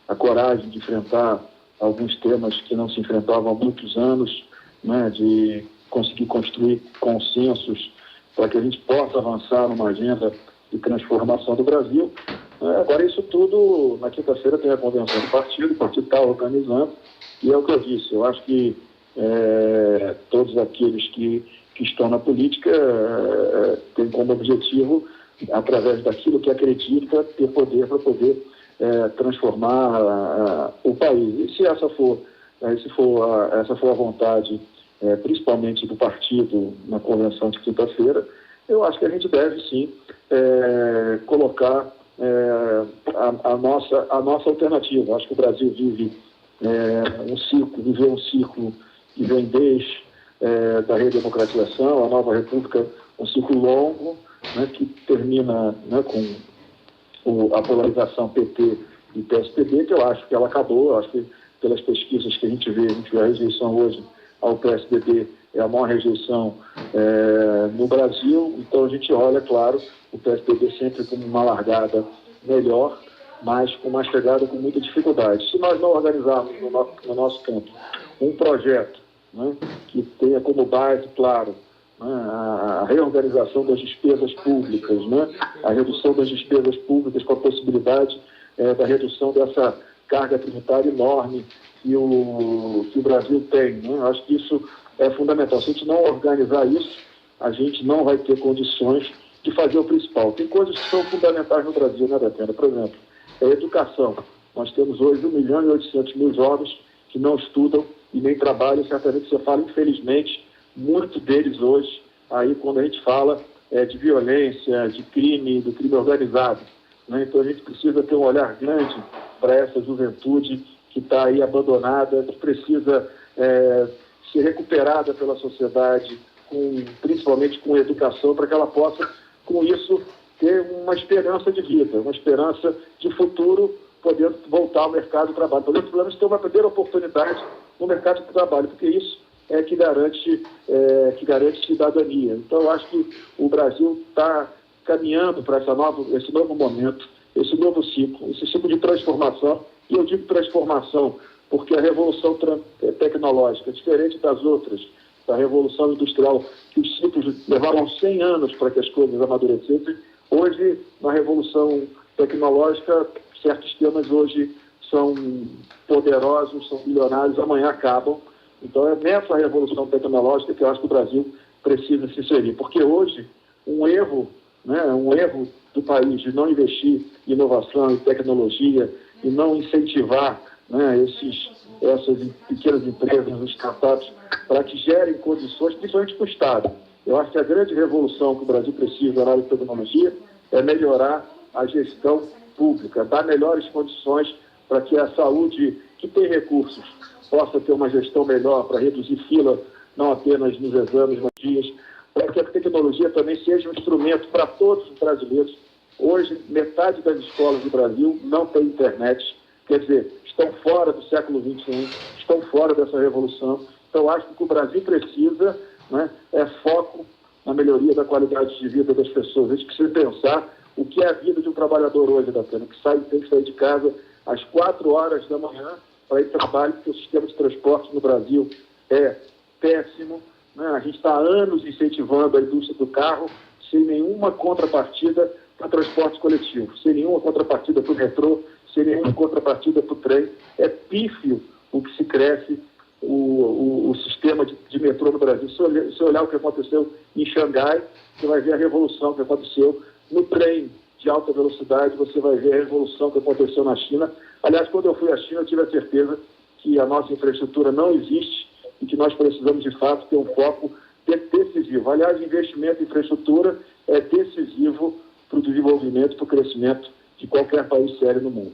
a coragem de enfrentar alguns temas que não se enfrentavam há muitos anos, né, de conseguir construir consensos para que a gente possa avançar numa agenda de transformação do Brasil. Agora, isso tudo, na quinta-feira tem a convenção do partido, o partido está organizando, e é o que eu disse, eu acho que todos aqueles que estão na política têm como objetivo, através daquilo que acredita, ter poder para poder transformar o país. E se essa for a vontade, principalmente do partido na convenção de quinta-feira, eu acho que a gente deve sim colocar a nossa alternativa. Acho que o Brasil viveu um ciclo que vem desde da redemocratização, a nova república, um ciclo longo, né, que termina, né, com a polarização PT e PSDB, que eu acho que ela acabou. Eu acho que pelas pesquisas que a gente vê a rejeição hoje ao PSDB é a maior rejeição no Brasil. Então a gente olha, claro, o PSDB sempre como uma largada melhor, mas com uma chegada com muita dificuldade. Se nós não organizarmos no nosso campo um projeto, né, que tenha como base, claro, né, a reorganização das despesas públicas, né, a redução das despesas públicas com a possibilidade da redução dessa carga tributária enorme que o Brasil tem, né? Acho que isso é fundamental. Se a gente não organizar isso, a gente não vai ter condições de fazer o principal. Tem coisas que são fundamentais no Brasil, né, Datena? Por exemplo, a educação. Nós temos hoje 1.800.000 jovens que não estudam e nem trabalham. Certamente você fala, infelizmente, muitos deles hoje, aí quando a gente fala de violência, de crime, do crime organizado, né? Então a gente precisa ter um olhar grande para essa juventude que está aí abandonada, que precisa ser recuperada pela sociedade, principalmente com educação, para que ela possa, com isso, ter uma esperança de vida, uma esperança de futuro, podendo voltar ao mercado de trabalho. Pelo menos ter uma primeira oportunidade no mercado de trabalho, porque isso é que garante cidadania. Então, eu acho que o Brasil está caminhando para esse novo momento, esse novo ciclo, esse ciclo de transformação. E eu digo transformação porque a revolução tecnológica, diferente das outras, da revolução industrial, que os ciclos levaram 100 anos para que as coisas amadurecessem, hoje, na revolução tecnológica, certos temas hoje são poderosos, são bilionários, amanhã acabam. Então é nessa revolução tecnológica que eu acho que o Brasil precisa se inserir, porque hoje um erro do país de não investir em inovação e tecnologia e não incentivar, né, essas pequenas empresas, os startups, para que gerem condições, principalmente para o Estado. Eu acho que a grande revolução que o Brasil precisa na área de tecnologia é melhorar a gestão pública, dar melhores condições para que a saúde, que tem recursos, possa ter uma gestão melhor para reduzir fila, não apenas nos exames, nos dias, para que a tecnologia também seja um instrumento para todos os brasileiros. Hoje, metade das escolas do Brasil não tem internet, quer dizer, estão fora do século XXI, estão fora dessa revolução. Então, acho que o que o Brasil precisa, né, é foco na melhoria da qualidade de vida das pessoas. A gente precisa pensar o que é a vida de um trabalhador hoje, Datena, que tem que sair de casa às 4 horas da manhã para ir para o trabalho, porque o sistema de transporte no Brasil é péssimo, né? A gente está há anos incentivando a indústria do carro sem nenhuma contrapartida para transporte coletivo, sem nenhuma contrapartida para o metrô, sem nenhuma contrapartida para o trem. É pífio o que se cresce o sistema de metrô no Brasil. Se você olhar o que aconteceu em Xangai, você vai ver a revolução que aconteceu no trem de alta velocidade, você vai ver a revolução que aconteceu na China. Aliás, quando eu fui à China, eu tive a certeza que a nossa infraestrutura não existe e que nós precisamos, de fato, ter um foco decisivo. Aliás, investimento em infraestrutura é decisivo para o desenvolvimento, para o crescimento de qualquer país sério no mundo.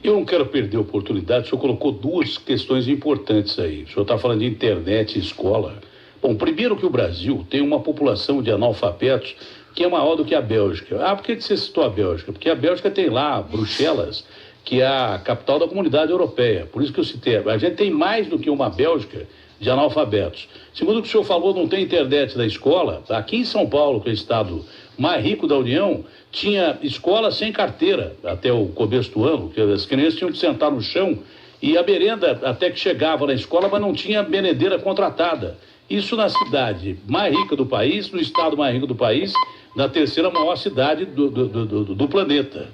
Eu não quero perder a oportunidade, o senhor colocou duas questões importantes aí. O senhor está falando de internet e escola. Bom, primeiro que o Brasil tem uma população de analfabetos que é maior do que a Bélgica. Ah, por que você citou a Bélgica? Porque a Bélgica tem lá Bruxelas, que é a capital da Comunidade Europeia. Por isso que eu citei. A gente tem mais do que uma Bélgica de analfabetos. Segundo o que o senhor falou, não tem internet da escola. Aqui em São Paulo, que é o estado mais rico da União, tinha escola sem carteira até o começo do ano, que as crianças tinham que sentar no chão e a merenda até que chegava na escola, mas não tinha merendeira contratada. Isso na cidade mais rica do país, no estado mais rico do país, na terceira maior cidade do planeta.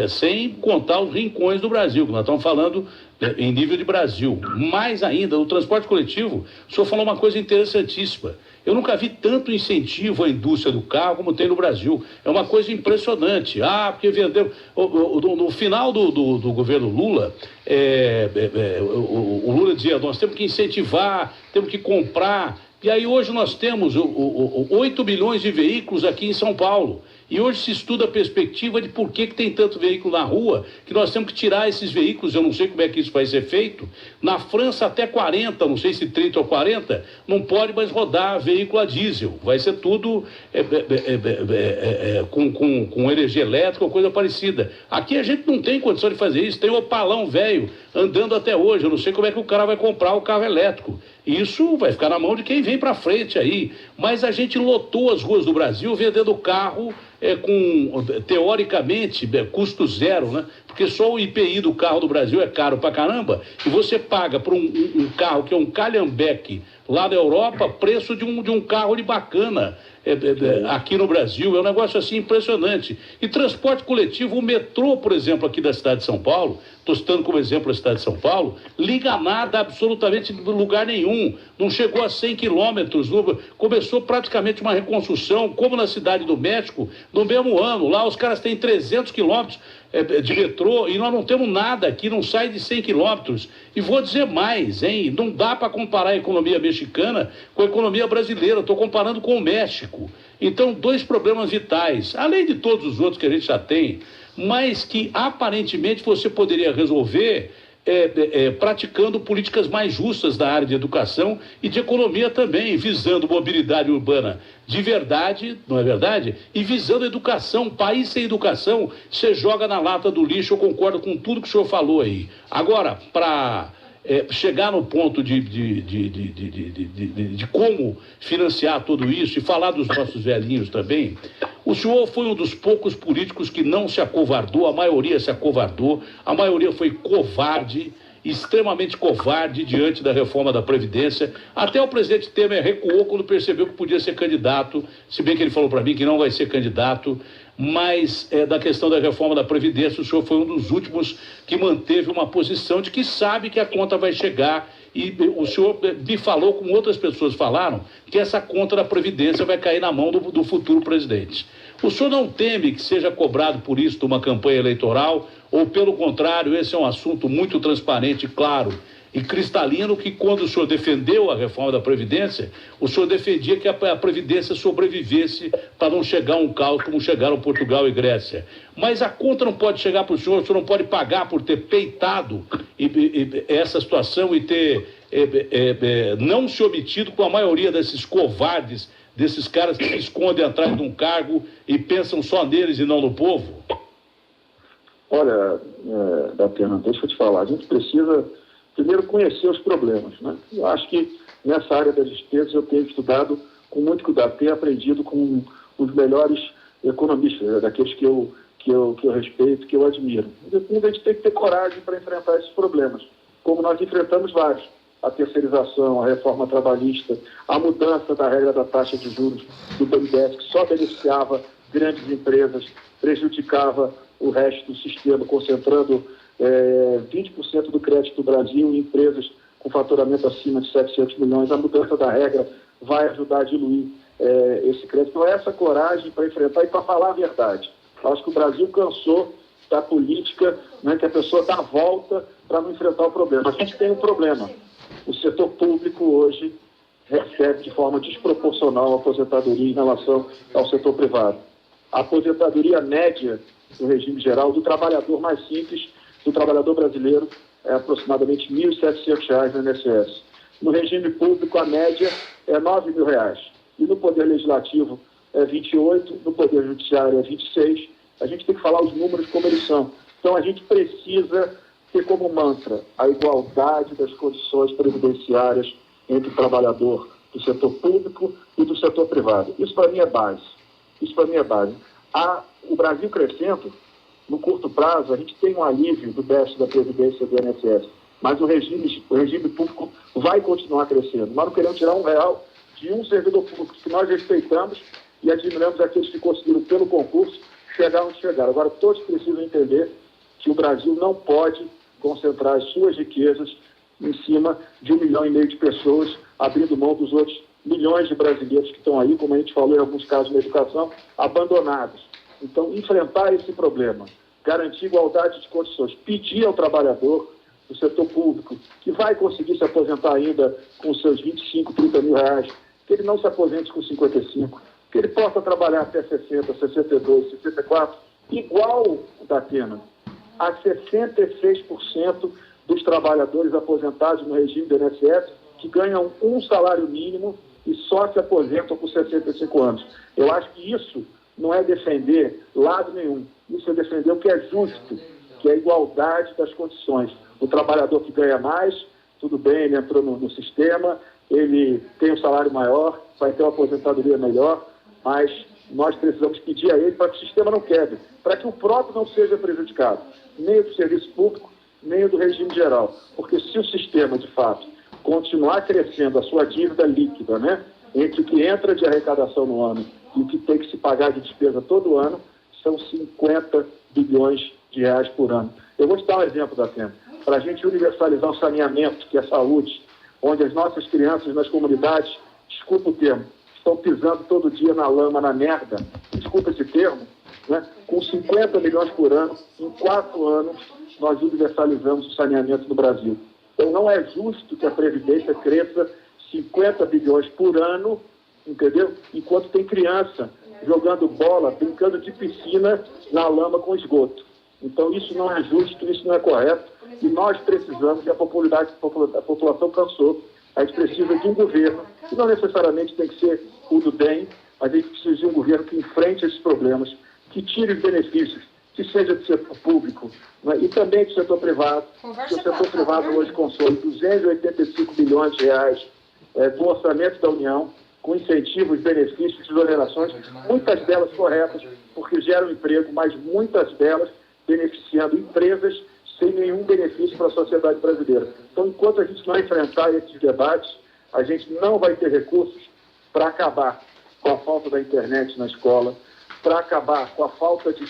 Sem contar os rincões do Brasil, que nós estamos falando em nível de Brasil. Mais ainda, o transporte coletivo, o senhor falou uma coisa interessantíssima. Eu nunca vi tanto incentivo à indústria do carro como tem no Brasil. É uma coisa impressionante. Ah, porque vendeu... No final do governo Lula, o Lula dizia, nós temos que incentivar, temos que comprar. E aí hoje nós temos 8 milhões de veículos aqui em São Paulo. E hoje se estuda a perspectiva de por que tem tanto veículo na rua, que nós temos que tirar esses veículos, eu não sei como é que isso vai ser feito. Na França até 40, não sei se 30 ou 40, não pode mais rodar veículo a diesel. Vai ser tudo com energia elétrica ou coisa parecida. Aqui a gente não tem condição de fazer isso, tem o Opalão velho andando até hoje, eu não sei como é que o cara vai comprar o carro elétrico. Isso vai ficar na mão de quem vem para frente aí. Mas a gente lotou as ruas do Brasil vendendo carro com, teoricamente, custo zero, né? Porque só o IPI do carro do Brasil é caro pra caramba, e você paga por um carro que é um Calhambeque lá na Europa, preço de um carro de bacana aqui no Brasil. É um negócio assim impressionante. E transporte coletivo, o metrô, por exemplo, aqui da cidade de São Paulo, estou citando como exemplo a cidade de São Paulo, liga nada absolutamente em lugar nenhum, não chegou a 100 quilômetros, começou praticamente uma reconstrução, como na cidade do México, no mesmo ano. Lá os caras têm 300 quilômetros de metrô e nós não temos nada aqui, não sai de 100 quilômetros. E vou dizer mais, hein? Não dá para comparar a economia mexicana com a economia brasileira, estou comparando com o México. Então, dois problemas vitais, além de todos os outros que a gente já tem, mas que aparentemente você poderia resolver praticando políticas mais justas da área de educação e de economia também, visando mobilidade urbana de verdade, não é verdade? E visando educação. País sem educação, você joga na lata do lixo. Eu concordo com tudo que o senhor falou aí. Agora, para chegar no ponto de como financiar tudo isso e falar dos nossos velhinhos também, o senhor foi um dos poucos políticos que não se acovardou, a maioria se acovardou, a maioria foi covarde, extremamente covarde diante da reforma da Previdência. Até o presidente Temer recuou quando percebeu que podia ser candidato, se bem que ele falou para mim que não vai ser candidato, mas da questão da reforma da Previdência, o senhor foi um dos últimos que manteve uma posição de que sabe que a conta vai chegar, e o senhor me falou, como outras pessoas falaram, que essa conta da Previdência vai cair na mão do futuro presidente. O senhor não teme que seja cobrado por isso de uma campanha eleitoral, ou pelo contrário, esse é um assunto muito transparente, claro e cristalino, que quando o senhor defendeu a reforma da Previdência, o senhor defendia que a Previdência sobrevivesse para não chegar a um caos como chegaram Portugal e Grécia. Mas a conta não pode chegar para o senhor não pode pagar por ter peitado essa situação e ter não se omitido com a maioria desses covardes, desses caras que se escondem atrás de um cargo e pensam só neles e não no povo? Olha, Datena, deixa eu te falar, a gente precisa primeiro conhecer os problemas, né? Eu acho que nessa área das despesas eu tenho estudado com muito cuidado, tenho aprendido com os melhores economistas, daqueles que eu respeito, que eu admiro. E depois a gente tem que ter coragem para enfrentar esses problemas, como nós enfrentamos vários. A terceirização, a reforma trabalhista, a mudança da regra da taxa de juros do BNDES, que só beneficiava grandes empresas, prejudicava o resto do sistema, concentrando 20% do crédito do Brasil em empresas com faturamento acima de 700 milhões. A mudança da regra vai ajudar a diluir esse crédito. Então, essa coragem para enfrentar e para falar a verdade. Eu acho que o Brasil cansou da política, né, que a pessoa dá a volta para não enfrentar o problema. A gente tem um problema. O setor público hoje recebe de forma desproporcional a aposentadoria em relação ao setor privado. A aposentadoria média do regime geral do trabalhador mais simples, do trabalhador brasileiro, é aproximadamente R$ 1.700 no INSS. No regime público, a média é R$ 9.000. E no Poder Legislativo é 28, no Poder Judiciário é 26. A gente tem que falar os números como eles são. Então, a gente precisa ter como mantra a igualdade das condições previdenciárias entre o trabalhador do setor público e do setor privado. Isso, para mim, é base. O Brasil crescendo, no curto prazo, a gente tem um alívio do déficit da Previdência do INSS, mas o regime público vai continuar crescendo. Nós não queremos tirar R$1 de um servidor público que nós respeitamos e admiramos aqueles que conseguiram, pelo concurso, chegar onde chegaram. Agora, todos precisam entender que o Brasil não pode concentrar as suas riquezas em cima de 1,5 milhão de pessoas, abrindo mão dos outros milhões de brasileiros que estão aí, como a gente falou em alguns casos na educação, abandonados. Então, enfrentar esse problema, garantir igualdade de condições, pedir ao trabalhador do setor público, que vai conseguir se aposentar ainda com seus 25, 30 mil reais, que ele não se aposente com 55, que ele possa trabalhar até 60, 62, 64, igual o da Atena, a 66% dos trabalhadores aposentados no regime do INSS que ganham um salário mínimo e só se aposentam com 65 anos. Eu acho que isso não é defender lado nenhum, isso é defender o que é justo, que é a igualdade das condições. O trabalhador que ganha mais, tudo bem, ele entrou no sistema, ele tem um salário maior, vai ter uma aposentadoria melhor, mas nós precisamos pedir a ele para que o sistema não quebre, para que o próprio não seja prejudicado, nem o do serviço público, nem o do regime geral. Porque se o sistema, de fato, continuar crescendo a sua dívida líquida, né, entre o que entra de arrecadação no ano e o que tem que se pagar de despesa todo ano, são 50 bilhões de reais por ano. Eu vou te dar um exemplo da Atena. Para a gente universalizar o saneamento, que é saúde, onde as nossas crianças nas comunidades, desculpa o termo, estão pisando todo dia na lama, na merda, desculpa esse termo, né? Com 50 milhões por ano, em 4 anos, nós universalizamos o saneamento no Brasil. Então não é justo que a Previdência cresça 50 bilhões por ano, entendeu? Enquanto tem criança jogando bola, brincando de piscina na lama com esgoto. Então isso não é justo, isso não é correto, e nós precisamos, e a população cansou, a gente precisa de um governo, que não necessariamente tem que ser o do DEM, mas a gente precisa de um governo que enfrente esses problemas, que tire os benefícios, que seja do setor público, né, e também do setor privado, porque o setor privado hoje consome 285 bilhões de reais do orçamento da União, com incentivos, benefícios, exonerações, muitas delas corretas, porque geram emprego, mas muitas delas beneficiando empresas sem nenhum benefício para a sociedade brasileira. Então, enquanto a gente não enfrentar esses debates, a gente não vai ter recursos para acabar com a falta da internet na escola, para acabar com a falta de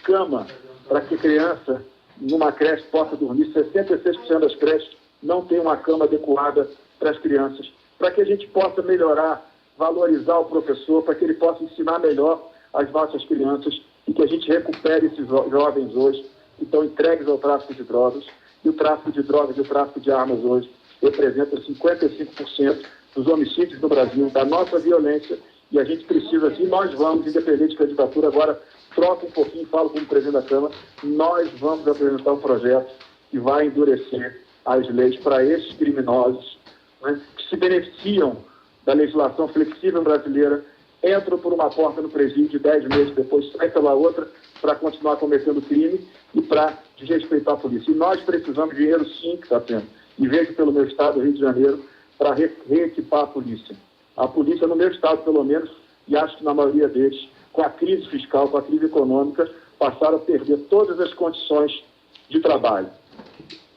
cama para que criança numa creche possa dormir. 66% das creches não tem uma cama adequada para as crianças, para que a gente possa melhorar, valorizar o professor, para que ele possa ensinar melhor as nossas crianças e que a gente recupere esses jovens hoje que estão entregues ao tráfico de drogas. E o tráfico de drogas e o tráfico de armas hoje representa 55% dos homicídios no Brasil, da nossa violência, e a gente precisa, assim, nós vamos, independente de candidatura, agora troca um pouquinho, falo como presidente da Câmara, nós vamos apresentar um projeto que vai endurecer as leis para esses criminosos, né, que se beneficiam da legislação flexível brasileira, entram por uma porta no presídio de 10 meses, depois saem pela outra para continuar cometendo crime e para desrespeitar a polícia. E nós precisamos de dinheiro sim, que está tendo, e vejo pelo meu estado, Rio de Janeiro, para reequipar a polícia. A polícia no meu estado, pelo menos, e acho que na maioria deles, com a crise fiscal, com a crise econômica, passaram a perder todas as condições de trabalho,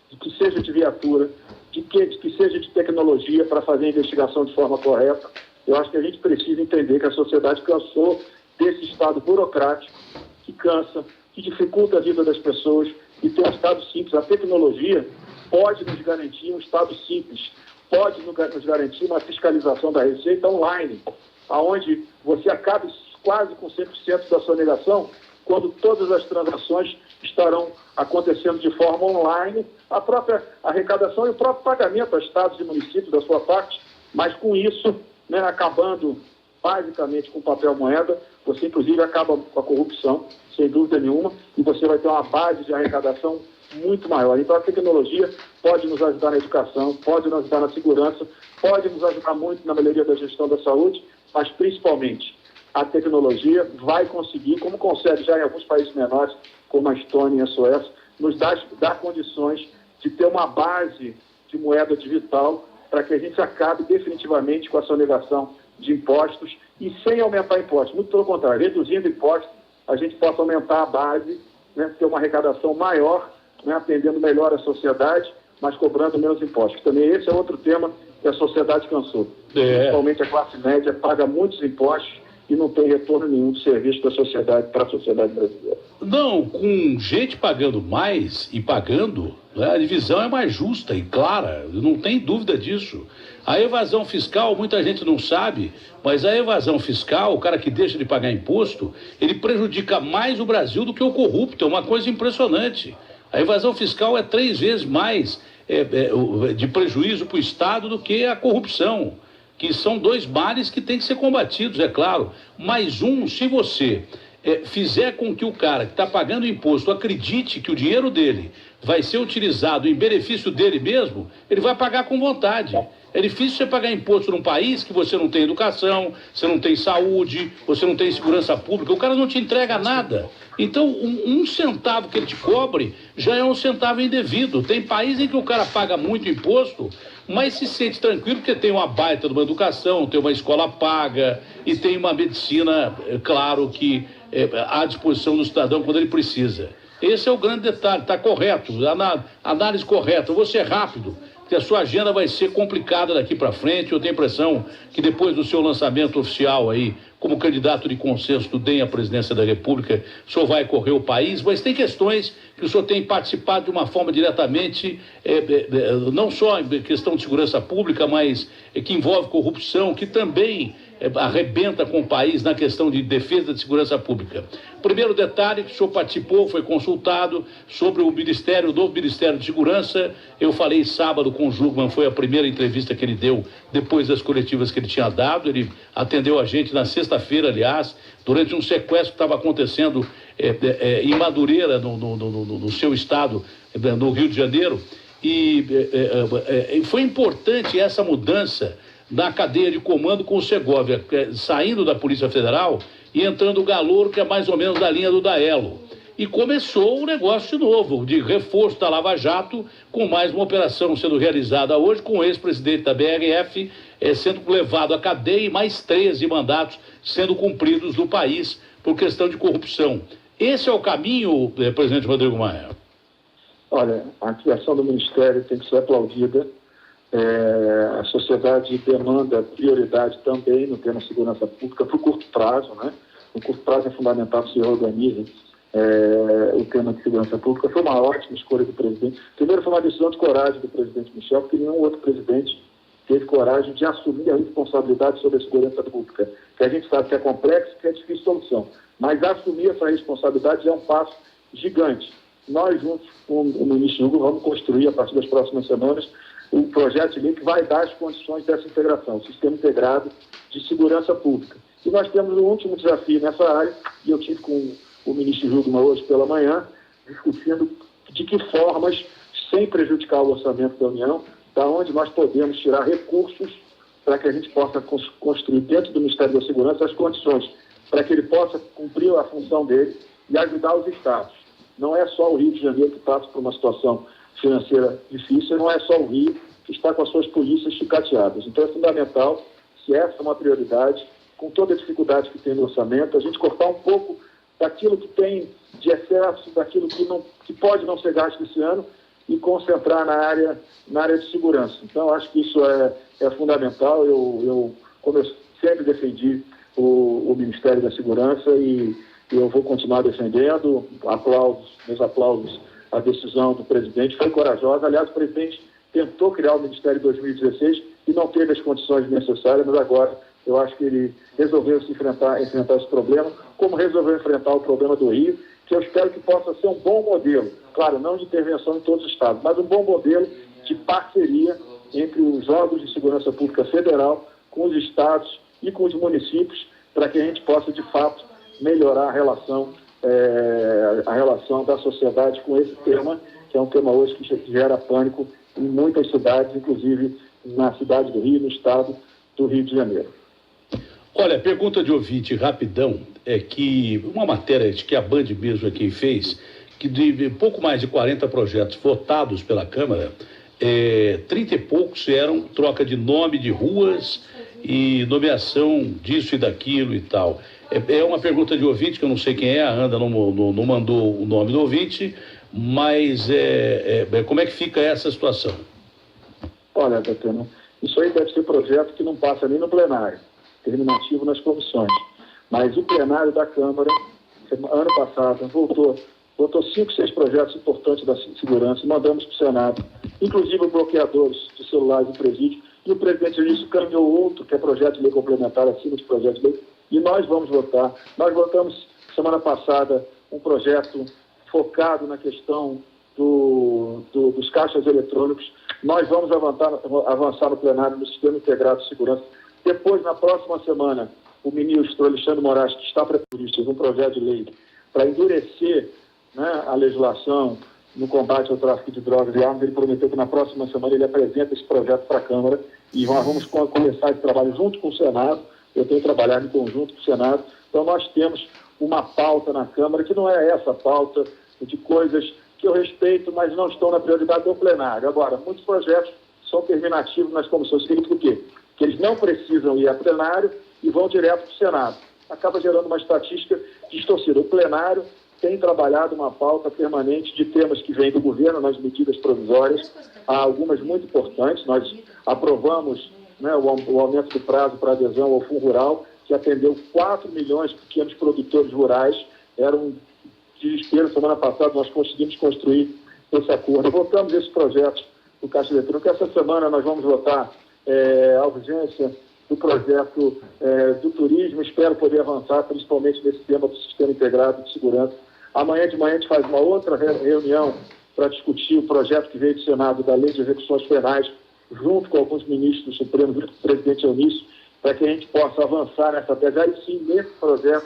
de que seja de viatura, de que seja de tecnologia para fazer a investigação de forma correta. Eu acho que a gente precisa entender que a sociedade cansou desse Estado burocrático, que cansa, que dificulta a vida das pessoas, e ter um Estado simples. A tecnologia pode nos garantir um Estado simples, pode nos garantir uma fiscalização da Receita online, onde você acabe quase com 100% da sonegação, quando todas as transações estarão acontecendo de forma online, a própria arrecadação e o próprio pagamento a estados e municípios da sua parte, mas com isso, né, acabando basicamente com papel moeda, você inclusive acaba com a corrupção, sem dúvida nenhuma, e você vai ter uma base de arrecadação muito maior. Então a tecnologia pode nos ajudar na educação, pode nos ajudar na segurança, pode nos ajudar muito na melhoria da gestão da saúde, mas principalmente a tecnologia vai conseguir, como consegue já em alguns países menores, como a Estônia e a Suécia, nos dar condições de ter uma base de moeda digital para que a gente acabe definitivamente com a sonegação de impostos e sem aumentar impostos. Muito pelo contrário, reduzindo impostos, a gente possa aumentar a base, né, ter uma arrecadação maior, né, atendendo melhor a sociedade, mas cobrando menos impostos. Também esse é outro tema que a sociedade cansou. Principalmente a classe média paga muitos impostos e não tem retorno nenhum de serviço da sociedade para a sociedade brasileira. Não, com gente pagando mais e pagando, a divisão é mais justa e clara, não tem dúvida disso. A evasão fiscal, muita gente não sabe, mas a evasão fiscal, o cara que deixa de pagar imposto, ele prejudica mais o Brasil do que o corrupto, é uma coisa impressionante. A evasão fiscal é 3 vezes mais de prejuízo para o Estado do que a corrupção, que são dois males que têm que ser combatidos, é claro. Mas se você fizer com que o cara que está pagando imposto acredite que o dinheiro dele vai ser utilizado em benefício dele mesmo, ele vai pagar com vontade. É difícil você pagar imposto num país que você não tem educação, você não tem saúde, você não tem segurança pública, o cara não te entrega nada. Então, um centavo que ele te cobre já é um centavo indevido. Tem país em que o cara paga muito imposto, mas se sente tranquilo porque tem uma baita de uma educação, tem uma escola paga e tem uma medicina, claro, que à disposição do cidadão quando ele precisa. Esse é o grande detalhe, está correto, análise correta. Eu vou ser rápido, porque a sua agenda vai ser complicada daqui para frente. Eu tenho a impressão que depois do seu lançamento oficial aí, como candidato de consenso do DEM à presidência da República, o senhor vai correr o país, mas tem questões que o senhor tem participado de uma forma diretamente, não só em questão de segurança pública, mas que envolve corrupção, que também arrebenta com o país na questão de defesa de segurança pública. Primeiro detalhe, que o senhor participou, foi consultado sobre o novo Ministério de Segurança. Eu falei sábado com o Jugman, foi a primeira entrevista que ele deu depois das coletivas que ele tinha dado. Ele atendeu a gente na sexta-feira, aliás, durante um sequestro que estava acontecendo em Madureira, no seu estado, no Rio de Janeiro. E foi importante essa mudança na cadeia de comando com o Segovia, saindo da Polícia Federal e entrando o Galouro, que é mais ou menos da linha do Daelo. E começou o negócio de novo, de reforço da Lava Jato, com mais uma operação sendo realizada hoje, com o ex-presidente da BRF sendo levado à cadeia e mais 13 mandatos sendo cumpridos no país por questão de corrupção. Esse é o caminho, presidente Rodrigo Maia? Olha, a criação do Ministério tem que ser aplaudida. A sociedade demanda prioridade também no tema segurança pública para o curto prazo, né? No curto prazo é fundamental que se organize o tema de segurança pública. Foi uma ótima escolha do presidente. Primeiro, foi uma decisão de coragem do presidente Michel, porque nenhum outro presidente teve coragem de assumir a responsabilidade sobre a segurança pública, que a gente sabe que é complexo, que é difícil solução. Mas assumir essa responsabilidade é um passo gigante. Nós, juntos com o ministro Hugo, vamos construir, a partir das próximas semanas, o projeto de lei que vai dar as condições dessa integração, o Sistema Integrado de Segurança Pública. E nós temos um último desafio nessa área, e eu tive com o ministro Jugman hoje pela manhã, discutindo de que formas, sem prejudicar o orçamento da União, da onde nós podemos tirar recursos para que a gente possa construir dentro do Ministério da Segurança as condições para que ele possa cumprir a função dele e ajudar os estados. Não é só o Rio de Janeiro que passa por uma situação financeira difícil, não é só o Rio que está com as suas polícias chicateadas. Então é fundamental, se essa é uma prioridade, com toda a dificuldade que tem no orçamento, a gente cortar um pouco daquilo que tem de excesso, daquilo que pode não ser gasto esse ano e concentrar na área de segurança. Então acho que isso é fundamental. Eu, como eu sempre defendi o Ministério da Segurança e eu vou continuar defendendo. Meus aplausos à decisão do presidente, foi corajosa. Aliás, o presidente tentou criar o Ministério em 2016 e não teve as condições necessárias, mas agora eu acho que ele resolveu enfrentar esse problema, como resolveu enfrentar o problema do Rio, que eu espero que possa ser um bom modelo, claro, não de intervenção em todos os estados, mas um bom modelo de parceria entre os órgãos de segurança pública federal com os estados e com os municípios, para que a gente possa, de fato, melhorar a relação da sociedade com esse tema, que é um tema hoje que gera pânico em muitas cidades, inclusive na cidade do Rio, no estado do Rio de Janeiro. Olha, pergunta de ouvinte rapidão, é que uma matéria que a Band mesmo é quem fez, que de pouco mais de 40 projetos votados pela Câmara, 30 e poucos eram troca de nome de ruas e nomeação disso e daquilo e tal. É uma pergunta de ouvinte, que eu não sei quem é, a Anda não mandou o nome do ouvinte, mas como é que fica essa situação? Olha, Datena, isso aí deve ser projeto que não passa nem no plenário, terminativo nas comissões. Mas o plenário da Câmara, ano passado, votou 5, 6 projetos importantes da segurança, mandamos para o Senado, inclusive bloqueadores de celulares em presídio, e o presidente Eunício caminhou outro, que é projeto de lei complementar acima de projeto de lei, e nós vamos votar. Nós votamos, semana passada, um projeto focado na questão dos caixas eletrônicos. Nós vamos avançar no plenário no Sistema Integrado de Segurança Depois, na próxima semana, o ministro Alexandre Moraes, que está preparando um projeto de lei para endurecer, né, a legislação no combate ao tráfico de drogas e armas. Ele prometeu que na próxima semana ele apresenta esse projeto para a Câmara e nós vamos começar esse trabalho junto com o Senado. Eu tenho trabalhado em conjunto com o Senado. Então nós temos uma pauta na Câmara que não é essa pauta de coisas que eu respeito, mas não estão na prioridade do plenário. Agora, muitos projetos são terminativos nas comissões. Significa o quê? Que eles não precisam ir a plenário e vão direto para o Senado. Acaba gerando uma estatística distorcida. O plenário tem trabalhado uma pauta permanente de temas que vêm do governo nas medidas provisórias, há algumas muito importantes. Nós aprovamos, né, o aumento do prazo para adesão ao Fundo Rural, que atendeu 4 milhões de pequenos produtores rurais. Era um desespero. Semana passada nós conseguimos construir esse acordo. Votamos esse projeto do Caixa Eletrônico. Essa semana nós vamos votar a urgência do projeto do turismo. Espero poder avançar, principalmente nesse tema do Sistema Integrado de Segurança. Amanhã de manhã a gente faz uma outra reunião para discutir o projeto que veio do Senado da Lei de Execuções Penais, junto com alguns ministros do Supremo, junto com o presidente Eunício, para que a gente possa avançar nessa tese. Aí sim, nesse projeto,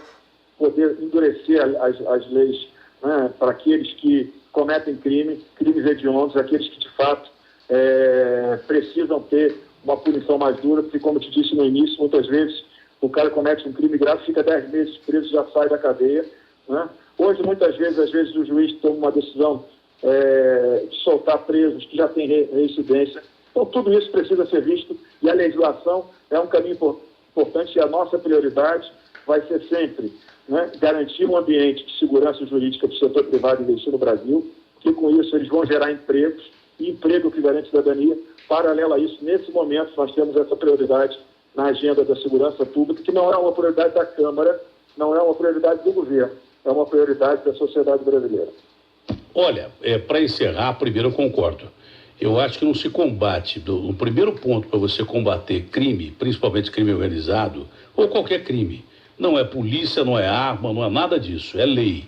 poder endurecer as leis, né, para aqueles que cometem crimes hediondos, aqueles que de fato precisam ter uma punição mais dura, porque, como eu te disse no início, muitas vezes o cara comete um crime grave, fica 10 meses preso, já sai da cadeia, né? Hoje, muitas vezes, às vezes o juiz toma uma decisão de soltar presos que já têm reincidência. Então, tudo isso precisa ser visto e a legislação é um caminho importante e a nossa prioridade vai ser sempre, né, garantir um ambiente de segurança jurídica para o setor privado investir no Brasil, que com isso eles vão gerar empregos, e emprego que garante cidadania. Paralelo a isso, nesse momento, nós temos essa prioridade na agenda da segurança pública, que não é uma prioridade da Câmara, não é uma prioridade do governo, é uma prioridade da sociedade brasileira. Olha, para encerrar, primeiro eu concordo. Eu acho que não se combate, o primeiro ponto para você combater crime, principalmente crime organizado, ou qualquer crime, não é polícia, não é arma, não é nada disso, é lei.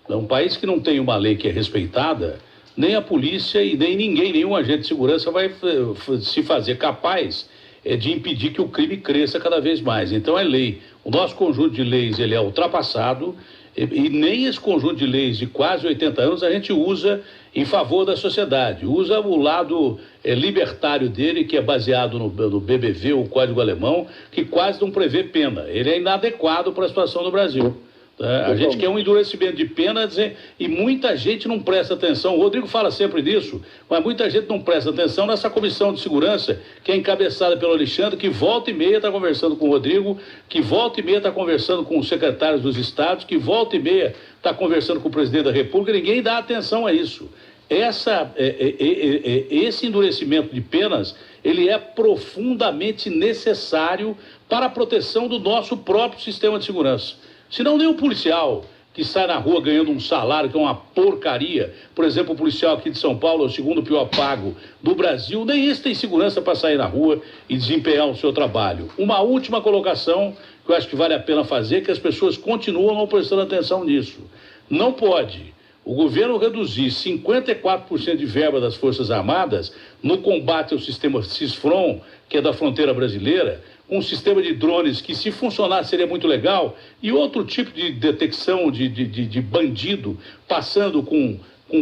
É um país que não tem uma lei que é respeitada, nem a polícia e nem ninguém, nenhum agente de segurança vai se fazer capaz de impedir que o crime cresça cada vez mais. Então é lei. O nosso conjunto de leis ele é ultrapassado e nem esse conjunto de leis de quase 80 anos a gente usa em favor da sociedade. Usa o lado libertário dele, que é baseado no BBV, o Código Alemão, que quase não prevê pena. Ele é inadequado para a situação do Brasil. A gente quer um endurecimento de penas e muita gente não presta atenção. O Rodrigo fala sempre disso, mas muita gente não presta atenção nessa comissão de segurança que é encabeçada pelo Alexandre, que volta e meia está conversando com o Rodrigo, que volta e meia está conversando com os secretários dos estados, que volta e meia está conversando com o presidente da República. Ninguém dá atenção a isso. Esse endurecimento de penas, ele é profundamente necessário para a proteção do nosso próprio sistema de segurança. Senão nem o policial que sai na rua ganhando um salário que é uma porcaria, por exemplo, o policial aqui de São Paulo é o segundo pior pago do Brasil, nem esse tem segurança para sair na rua e desempenhar o seu trabalho. Uma última colocação que eu acho que vale a pena fazer, que as pessoas continuam não prestando atenção nisso. Não pode o governo reduzir 54% de verba das Forças Armadas no combate ao sistema CISFRON, que é da fronteira brasileira, um sistema de drones que, se funcionar, seria muito legal, e outro tipo de detecção de bandido, passando com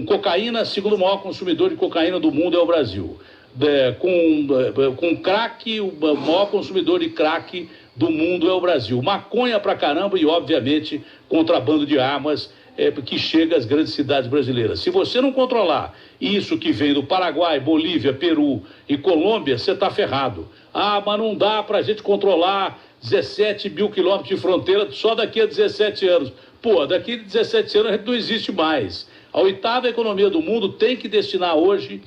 cocaína. Segundo o maior consumidor de cocaína do mundo é o Brasil. Com crack, o maior consumidor de crack do mundo é o Brasil. Maconha pra caramba e, obviamente, contrabando de armas que chega às grandes cidades brasileiras. Se você não controlar isso que vem do Paraguai, Bolívia, Peru e Colômbia, você está ferrado. Ah, mas não dá para a gente controlar 17 mil quilômetros de fronteira só daqui a 17 anos. Pô, daqui a 17 anos a gente não existe mais. A 8ª economia do mundo tem que destinar hoje,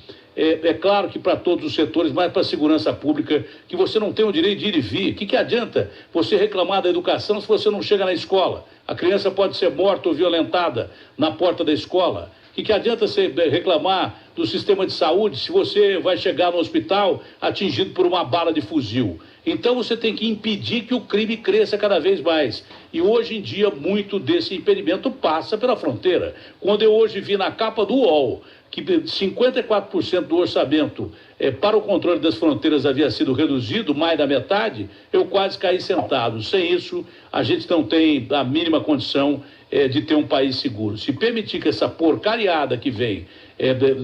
claro que para todos os setores, mas para a segurança pública, que você não tem o direito de ir e vir. O que adianta você reclamar da educação se você não chega na escola? A criança pode ser morta ou violentada na porta da escola. O que adianta você reclamar do sistema de saúde se você vai chegar no hospital atingido por uma bala de fuzil? Então você tem que impedir que o crime cresça cada vez mais. E hoje em dia muito desse impedimento passa pela fronteira. Quando eu hoje vi na capa do UOL que 54% do orçamento para o controle das fronteiras havia sido reduzido, mais da metade, eu quase caí sentado. Sem isso, a gente não tem a mínima condição de ter um país seguro. Se permitir que essa porcariada que vem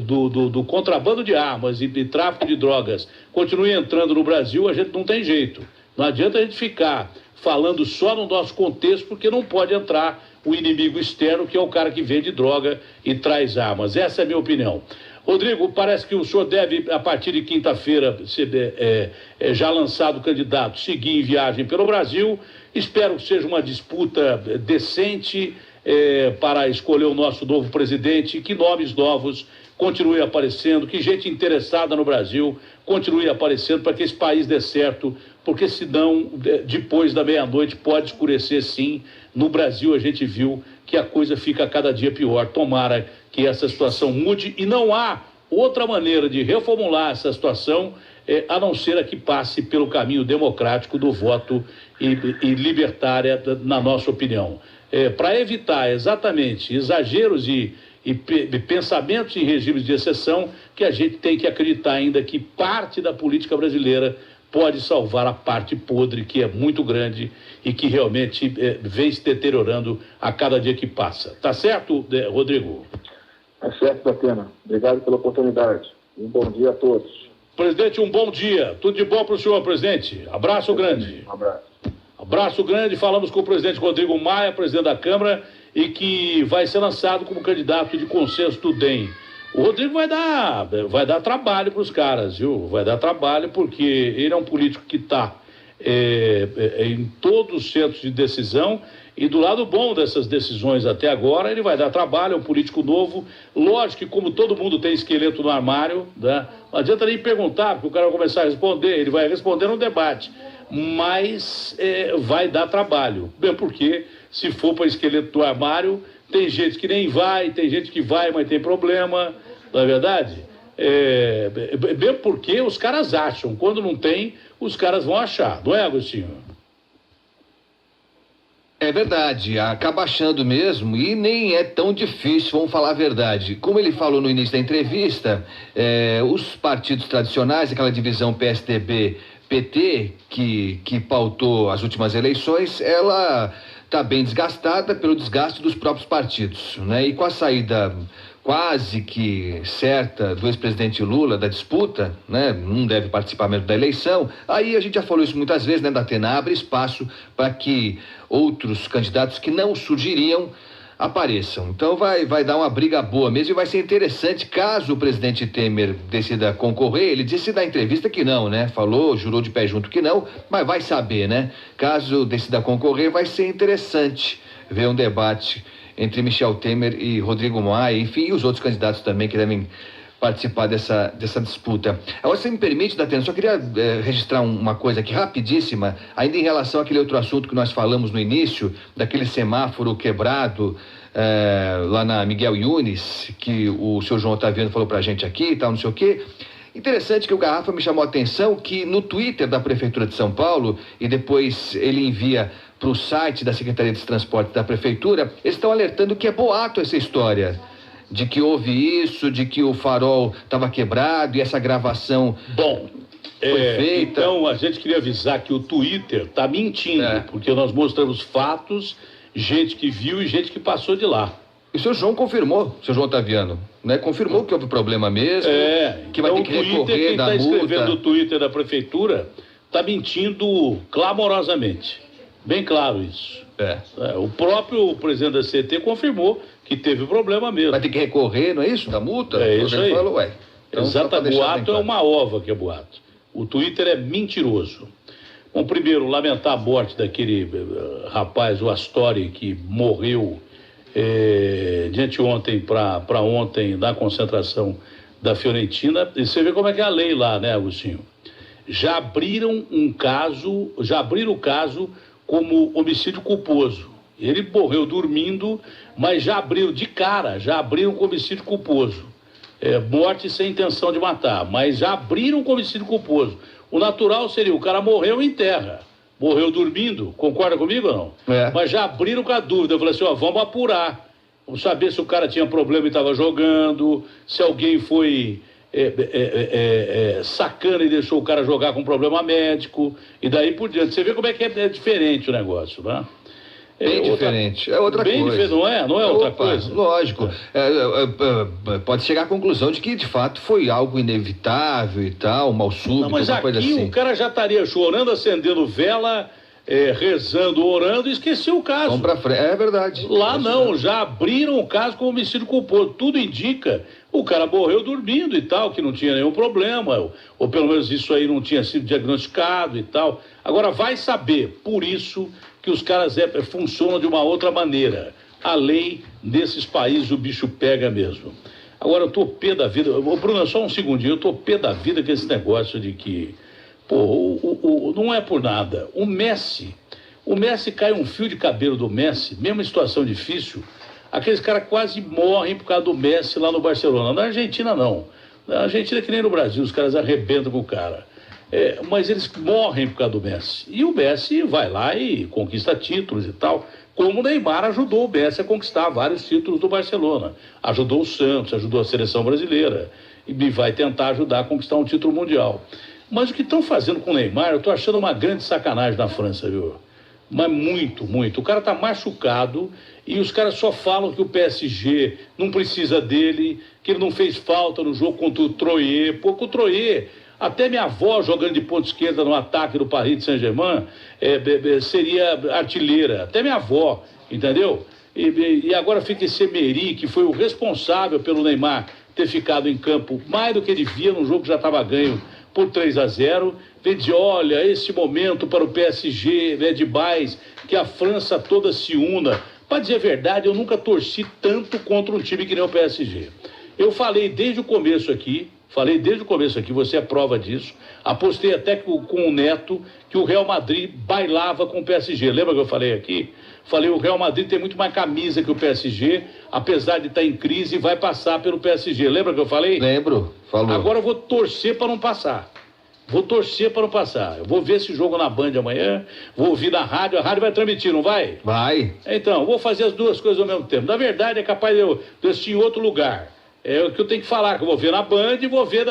do contrabando de armas e de tráfico de drogas continue entrando no Brasil, a gente não tem jeito. Não adianta a gente ficar falando só no nosso contexto, porque não pode entrar o inimigo externo, que é o cara que vende droga e traz armas. Essa é a minha opinião. Rodrigo, parece que o senhor deve, a partir de quinta-feira, ser já lançado candidato, seguir em viagem pelo Brasil. Espero que seja uma disputa decente para escolher o nosso novo presidente, que nomes novos continuem aparecendo, que gente interessada no Brasil continue aparecendo para que esse país dê certo, porque senão, depois da meia-noite, pode escurecer sim. No Brasil a gente viu que a coisa fica cada dia pior. Tomara que essa situação mude e não há outra maneira de reformular essa situação a não ser a que passe pelo caminho democrático do voto e libertária, na nossa opinião. Para evitar exatamente exageros e pensamentos em regimes de exceção, que a gente tem que acreditar ainda que parte da política brasileira pode salvar a parte podre, que é muito grande e que realmente vem se deteriorando a cada dia que passa. Tá certo, Rodrigo? Tá certo, Datena. Obrigado pela oportunidade. Um bom dia a todos. Presidente, um bom dia. Tudo de bom para o senhor, presidente. Abraço grande. Um abraço. Abraço grande. Falamos com o presidente Rodrigo Maia, presidente da Câmara, e que vai ser lançado como candidato de consenso do DEM. O Rodrigo vai dar trabalho para os caras, viu? Vai dar trabalho porque ele é um político que está em todos os centros de decisão e do lado bom dessas decisões até agora, ele vai dar trabalho, é um político novo. Lógico que como todo mundo tem esqueleto no armário, né? Não adianta nem perguntar, porque o cara vai começar a responder, ele vai responder no debate, mas vai dar trabalho, bem porque se for para esqueleto do armário, tem gente que nem vai, tem gente que vai, mas tem problema, não é verdade? Bem porque os caras acham, quando não tem, os caras vão achar, não é, Agostinho? É verdade, acaba achando mesmo e nem é tão difícil, vamos falar a verdade. Como ele falou no início da entrevista, os partidos tradicionais, aquela divisão PSDB-PT que pautou as últimas eleições, ela está bem desgastada pelo desgaste dos próprios partidos, né? E com a saída quase que certa do ex-presidente Lula da disputa, né? Não deve participar mesmo da eleição. Aí a gente já falou isso muitas vezes, né? Datena abre espaço para que outros candidatos que não surgiriam apareçam. Então vai dar uma briga boa mesmo e vai ser interessante caso o presidente Temer decida concorrer. Ele disse na entrevista que não, né? Falou, jurou de pé junto que não, mas vai saber, né? Caso decida concorrer, vai ser interessante ver um debate entre Michel Temer e Rodrigo Maia, enfim, e os outros candidatos também que devem participar dessa disputa. Agora, se você me permite, Datena, só queria registrar uma coisa aqui rapidíssima, ainda em relação àquele outro assunto que nós falamos no início, daquele semáforo quebrado lá na Miguel Yunes, que o seu João Otaviano falou pra gente aqui e tal, não sei o quê. Interessante que o Garrafa me chamou a atenção que no Twitter da Prefeitura de São Paulo, e depois ele envia para o site da Secretaria de Transporte da Prefeitura, eles estão alertando que é boato essa história de que houve isso, de que o farol estava quebrado e essa gravação foi feita. Então a gente queria avisar que o Twitter está mentindo, porque nós mostramos fatos, gente que viu e gente que passou de lá. E o seu João confirmou, o seu João Otaviano, né? Confirmou que houve problema mesmo, que vai ter que recorrer da multa. Quem está escrevendo no Twitter da Prefeitura está mentindo clamorosamente. Bem claro isso. O próprio presidente da CET confirmou que teve problema mesmo. Vai ter que recorrer, não é isso? Da multa? É isso aí. Falou, então, exatamente. Boato é uma ova que é boato. O Twitter é mentiroso. Bom, primeiro, lamentar a morte daquele rapaz, o Astori, que morreu de anteontem para ontem na concentração da Fiorentina. E você vê como é que é a lei lá, né, Agostinho? Já abriram o caso como homicídio culposo. Ele morreu dormindo, mas já abriram com homicídio culposo. Morte sem intenção de matar, mas já abriram com homicídio culposo. O natural seria, o cara morreu em terra, morreu dormindo, concorda comigo ou não? Mas já abriram com a dúvida, eu falei assim, vamos apurar. saber se o cara tinha problema e estava jogando, se alguém foi sacana e deixou o cara jogar com problema médico, e daí por diante. Você vê como é que é diferente o negócio, né? Bem diferente. É outra bem coisa. Não é outra coisa? Lógico. Pode chegar à conclusão de que, de fato, foi algo inevitável e tal, mal súbito, mas uma coisa aqui assim. O cara já estaria chorando, acendendo vela, rezando, orando, e esqueceu o caso. Vamos pra frente. É verdade. Lá não, já abriram o caso como homicídio culposo. Tudo indica, o cara morreu dormindo e tal, que não tinha nenhum problema, ou pelo menos isso aí não tinha sido diagnosticado e tal. Agora vai saber, por isso que os caras funcionam de uma outra maneira. A lei desses países, o bicho pega mesmo. Agora eu tô pé da vida. Bruno, só um segundinho, eu tô pé da vida com esse negócio de que, não é por nada. O Messi cai um fio de cabelo do Messi, mesma situação difícil, aqueles caras quase morrem por causa do Messi lá no Barcelona. Na Argentina não. Na Argentina é que nem no Brasil, os caras arrebentam com o cara. Mas eles morrem por causa do Messi. E o Messi vai lá e conquista títulos e tal, como o Neymar ajudou o Messi a conquistar vários títulos do Barcelona. Ajudou o Santos, ajudou a seleção brasileira e vai tentar ajudar a conquistar um título mundial. Mas o que estão fazendo com o Neymar, eu estou achando uma grande sacanagem na França, viu? Mas muito, muito. O cara está machucado e os caras só falam que o PSG não precisa dele, que ele não fez falta no jogo contra o Troyes. Pouco o Troyes... Até minha avó jogando de ponta esquerda no ataque do Paris Saint-Germain seria artilheira. Até minha avó, entendeu? E agora fica esse Emery, que foi o responsável pelo Neymar ter ficado em campo mais do que devia num jogo que já estava ganho por 3-0. Vem dizer, olha, esse momento para o PSG é demais, que a França toda se una. Para dizer a verdade, eu nunca torci tanto contra um time que nem o PSG. Eu falei desde o começo aqui, você é prova disso. Apostei até com o Neto que o Real Madrid bailava com o PSG. Lembra que eu falei aqui? Falei, o Real Madrid tem muito mais camisa que o PSG, apesar de estar em crise, vai passar pelo PSG. Lembra que eu falei? Lembro, falou. Agora eu vou torcer para não passar. Eu vou ver esse jogo na Band amanhã, vou ouvir na rádio, a rádio vai transmitir, não vai? Vai. Então, vou fazer as duas coisas ao mesmo tempo. Na verdade, é capaz de eu assistir em outro lugar. É o que eu tenho que falar, que eu vou ver na Band e vou ouvir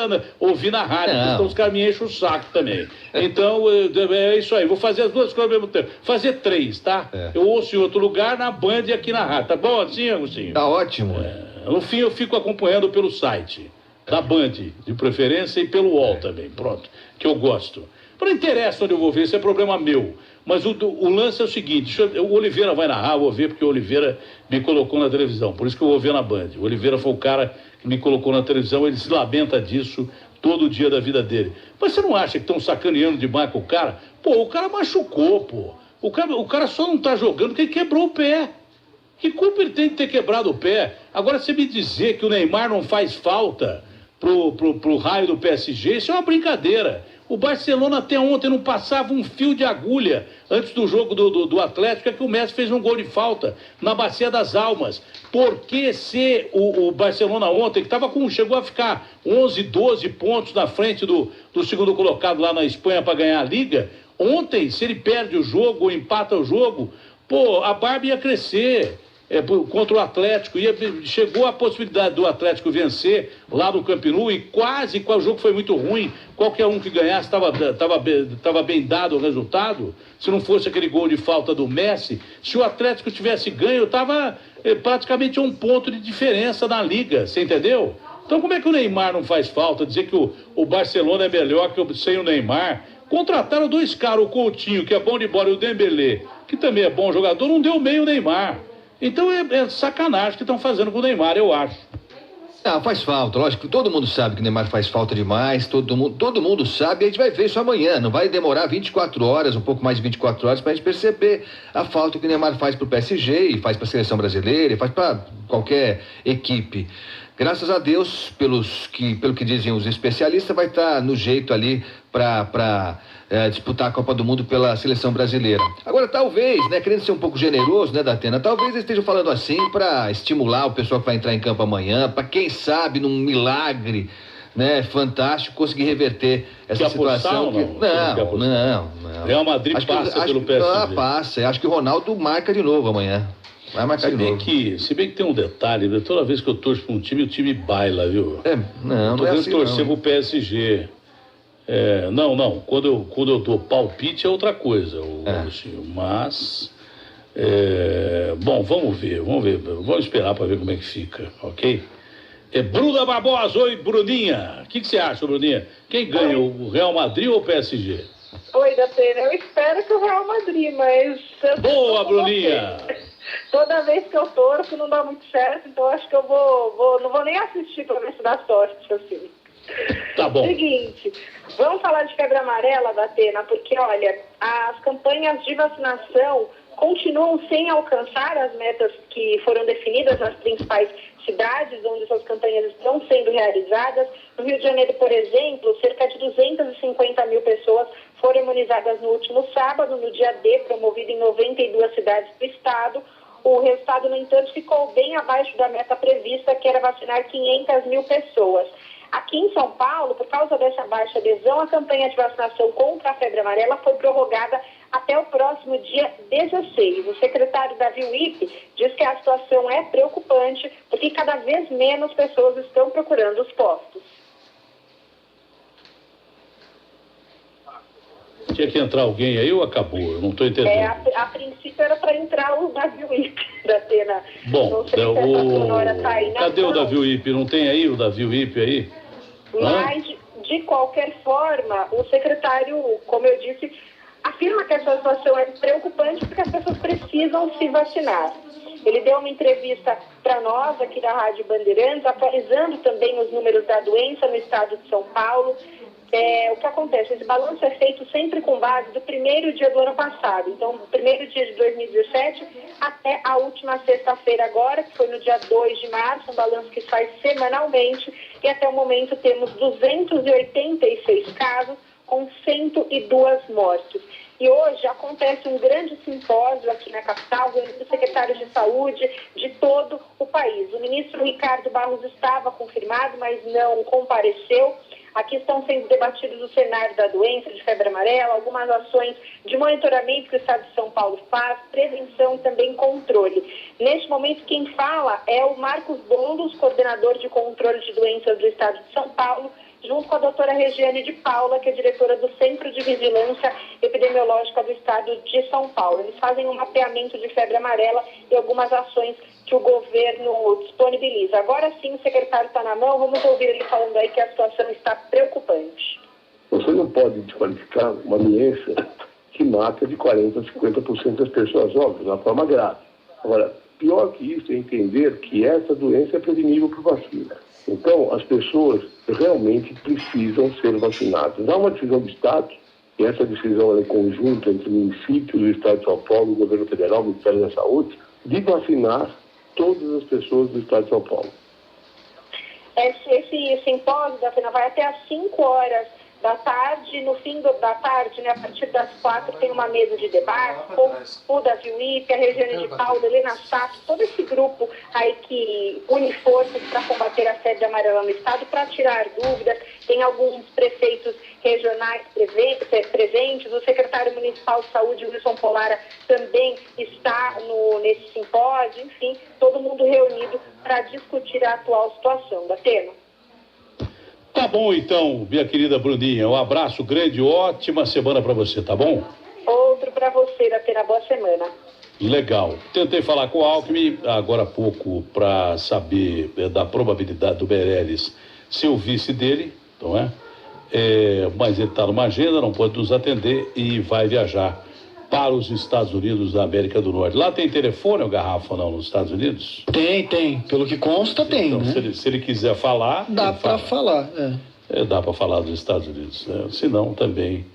na rádio, porque senão os caras me enchem o saco também. Então, é isso aí, vou fazer as duas coisas ao mesmo tempo. Fazer 3, tá? Eu ouço em outro lugar, na Band e aqui na rádio. Tá bom assim, Agostinho? Tá ótimo. No fim, eu fico acompanhando pelo site da Band, de preferência, e pelo UOL também, pronto, que eu gosto. Não interessa onde eu vou ver, isso é problema meu. Mas o lance é o seguinte, o Oliveira vai narrar, eu vou ver porque o Oliveira me colocou na televisão, por isso que eu vou ver na Band. O Oliveira foi o cara que me colocou na televisão, ele se lamenta disso todo dia da vida dele. Mas você não acha que estão sacaneando demais com o cara? Pô, o cara machucou, pô. O cara só não tá jogando porque ele quebrou o pé. Que culpa ele tem de ter quebrado o pé? Agora, você me dizer que o Neymar não faz falta pro raio do PSG, isso é uma brincadeira. O Barcelona até ontem não passava um fio de agulha antes do jogo do Atlético, é que o Messi fez um gol de falta na Bacia das Almas. Por que se o Barcelona ontem, que chegou a ficar 11, 12 pontos na frente do segundo colocado lá na Espanha para ganhar a Liga, ontem, se ele perde o jogo ou empata o jogo, pô, a barba ia crescer. Contra o Atlético, chegou a possibilidade do Atlético vencer lá no Camp Nou e quase, o jogo foi muito ruim, qualquer um que ganhasse estava bem dado o resultado, se não fosse aquele gol de falta do Messi. Se o Atlético tivesse ganho, estava praticamente a um ponto de diferença na Liga, você entendeu? Então como é que o Neymar não faz falta? Dizer que o Barcelona é melhor que sem o Neymar. Contrataram 2 caras, o Coutinho, que é bom de bola, e o Dembélé, que também é bom jogador, não deu meio o Neymar. Então é sacanagem que estão fazendo com o Neymar, eu acho. Faz falta, lógico, todo mundo sabe que o Neymar faz falta demais, todo mundo sabe, a gente vai ver isso amanhã, não vai demorar 24 horas, um pouco mais de 24 horas pra gente perceber a falta que o Neymar faz pro PSG, e faz pra seleção brasileira, e faz pra qualquer equipe. Graças a Deus, pelo que dizem os especialistas, vai estar no jeito ali para disputar a Copa do Mundo pela seleção brasileira. Agora, talvez, querendo ser um pouco generoso, Datena, talvez eles estejam falando assim para estimular o pessoal que vai entrar em campo amanhã, para quem sabe, num milagre, fantástico, conseguir reverter essa situação. Não. Real Madrid passa pelo PSG. Passa, acho que o Ronaldo marca de novo amanhã. Vai marcar de novo. Se bem que tem um detalhe, né? Toda vez que eu torço para um time, o time baila, viu? Não é assim, torcer não. pro PSG. Não. Quando eu dou palpite é outra coisa, mas... bom, vamos ver. Vamos esperar para ver como é que fica, ok? Bruna Barbosa, oi, Bruninha. O que você acha, Bruninha? Quem ganha, o Real Madrid ou o PSG? Oi, Datena, eu espero que o Real Madrid, mas... Boa, Bruninha! Toda vez que eu torço não dá muito certo, então acho que eu não vou nem assistir para ver se dá sorte, assim. Tá bom. Seguinte, vamos falar de febre amarela, Datena, porque, olha, as campanhas de vacinação continuam sem alcançar as metas que foram definidas nas principais cidades onde essas campanhas estão sendo realizadas. No Rio de Janeiro, por exemplo, cerca de 250 mil pessoas foram imunizadas no último sábado, no dia D, promovido em 92 cidades do estado. O resultado, no entanto, ficou bem abaixo da meta prevista, que era vacinar 500 mil pessoas. Aqui em São Paulo, por causa dessa baixa adesão, a campanha de vacinação contra a febre amarela foi prorrogada até o próximo dia 16. O secretário Davi Wipe diz que a situação é preocupante porque cada vez menos pessoas estão procurando os postos. Tinha que entrar alguém aí ou acabou? Eu não estou entendendo. A princípio era para entrar o Davi Wipe da Atena. Bom, não sei se essa sonora tá aí, cadê o Davi Wipe? Não tem aí o Davi Wipe aí? Mas, de qualquer forma, o secretário, como eu disse, afirma que essa situação é preocupante porque as pessoas precisam se vacinar. Ele deu uma entrevista para nós aqui da Rádio Bandeirantes, atualizando também os números da doença no estado de São Paulo. O que acontece? Esse balanço é feito sempre com base do primeiro dia do ano passado. Então, do primeiro dia de 2017 até a última sexta-feira agora, que foi no dia 2 de março, um balanço que se faz semanalmente. E até o momento temos 286 casos com 102 mortes. E hoje acontece um grande simpósio aqui na capital, reunindo secretários de saúde de todo o país. O ministro Ricardo Barros estava confirmado, mas não compareceu. Aqui estão sendo debatidos o cenário da doença de febre amarela, algumas ações de monitoramento que o Estado de São Paulo faz, prevenção e também controle. Neste momento, quem fala é o Marcos Boulos, coordenador de controle de doenças do Estado de São Paulo, junto com a doutora Regiane de Paula, que é diretora do Centro de Vigilância Epidemiológica do Estado de São Paulo. Eles fazem um mapeamento de febre amarela e algumas ações que o governo disponibiliza. Agora sim, o secretário está na mão, vamos ouvir ele falando aí que a situação está preocupante. Você não pode desqualificar uma doença que mata de 40% a 50% das pessoas, óbvio, de uma forma grave. Agora, pior que isso é entender que essa doença é prevenível por vacina. Então, as pessoas realmente precisam ser vacinadas. Há uma decisão do Estado, e essa decisão é conjunta entre o município do Estado de São Paulo, o governo federal, o Ministério da Saúde, de vacinar todas as pessoas do Estado de São Paulo. Esse simpósio da FENA vai até às 5 horas da tarde. No fim da tarde, a partir das 4, tem uma mesa de debate com o Davi Wipe, a Regiane de Paula, Helena Sato, todo esse grupo aí que une forças para combater a febre amarela no estado, para tirar dúvidas. Tem alguns prefeitos regionais presentes, o secretário municipal de saúde, Wilson Polara, também está nesse simpósio. Enfim, todo mundo reunido para discutir a atual situação. Datena. Tá bom, então, minha querida Bruninha. Um abraço grande, ótima semana para você, tá bom? Outro para você, Datena. Boa semana. Legal. Tentei falar com o Alckmin agora há pouco para saber da probabilidade do Meirelles ser o vice dele, não é? Mas ele está numa agenda, não pode nos atender e vai viajar para os Estados Unidos da América do Norte. Lá tem telefone ou garrafa não nos Estados Unidos? Tem. Pelo que consta, tem. Então, né? se ele quiser falar... Dá para falar. Dá para falar dos Estados Unidos. Senão também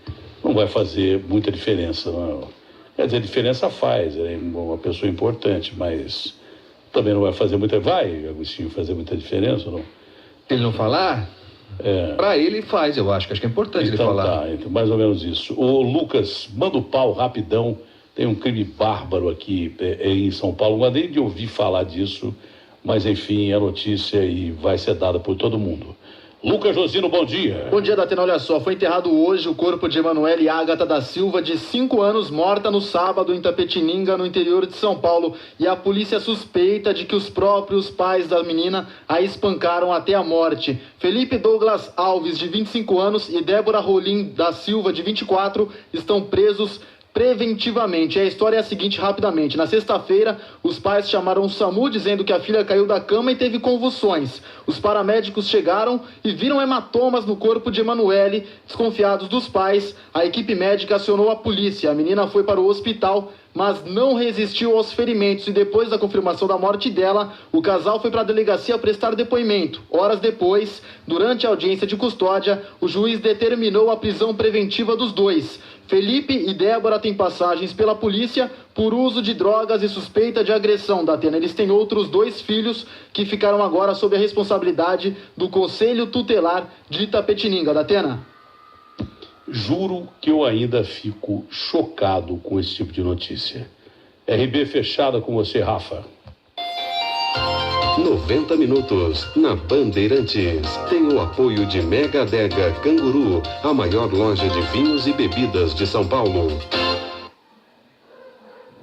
não vai fazer muita diferença. Não. Quer dizer, diferença faz. É uma pessoa importante, mas também não vai fazer muita... Vai, Agostinho, fazer muita diferença ou não? Ele não falar... Para ele faz, eu acho que é importante então, ele falar. Tá, então, mais ou menos isso. Ô Lucas, manda o pau rapidão, tem um crime bárbaro aqui em São Paulo, não nem de ouvir falar disso, mas enfim, a notícia e vai ser dada por todo mundo. Lucas Josino, bom dia. Bom dia, Datena. Olha só, foi enterrado hoje o corpo de Emanuele Ágata da Silva, de 5 anos, morta no sábado em Itapetininga, no interior de São Paulo. E a polícia suspeita de que os próprios pais da menina a espancaram até a morte. Felipe Douglas Alves, de 25 anos, e Débora Rolim da Silva, de 24, estão presos preventivamente. A história é a seguinte, rapidamente. Na sexta-feira, os pais chamaram o SAMU dizendo que a filha caiu da cama e teve convulsões. Os paramédicos chegaram e viram hematomas no corpo de Emanuele. Desconfiados dos pais, a equipe médica acionou a polícia. A menina foi para o hospital, mas não resistiu aos ferimentos, e depois da confirmação da morte dela, o casal foi para a delegacia prestar depoimento. Horas depois, durante a audiência de custódia, o juiz determinou a prisão preventiva dos dois. Felipe e Débora têm passagens pela polícia por uso de drogas e suspeita de agressão, Datena. Eles têm outros 2 filhos que ficaram agora sob a responsabilidade do Conselho Tutelar de Itapetininga, Datena. Juro que eu ainda fico chocado com esse tipo de notícia. RB fechada com você, Rafa. 90 minutos na Bandeirantes. Tem o apoio de Mega Adega Canguru, a maior loja de vinhos e bebidas de São Paulo.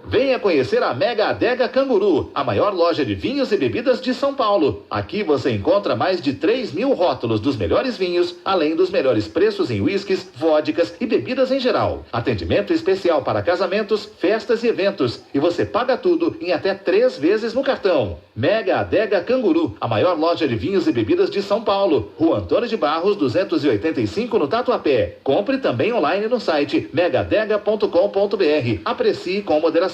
Venha conhecer a Mega Adega Canguru, a maior loja de vinhos e bebidas de São Paulo. Aqui você encontra mais de 3.000 rótulos dos melhores vinhos, além dos melhores preços em uísques, vodkas e bebidas em geral. Atendimento especial para casamentos, festas e eventos. E você paga tudo em até 3 vezes no cartão. Mega Adega Canguru, a maior loja de vinhos e bebidas de São Paulo. Rua Antônio de Barros, 285, no Tatuapé. Compre também online no site megadega.com.br. Aprecie com moderação.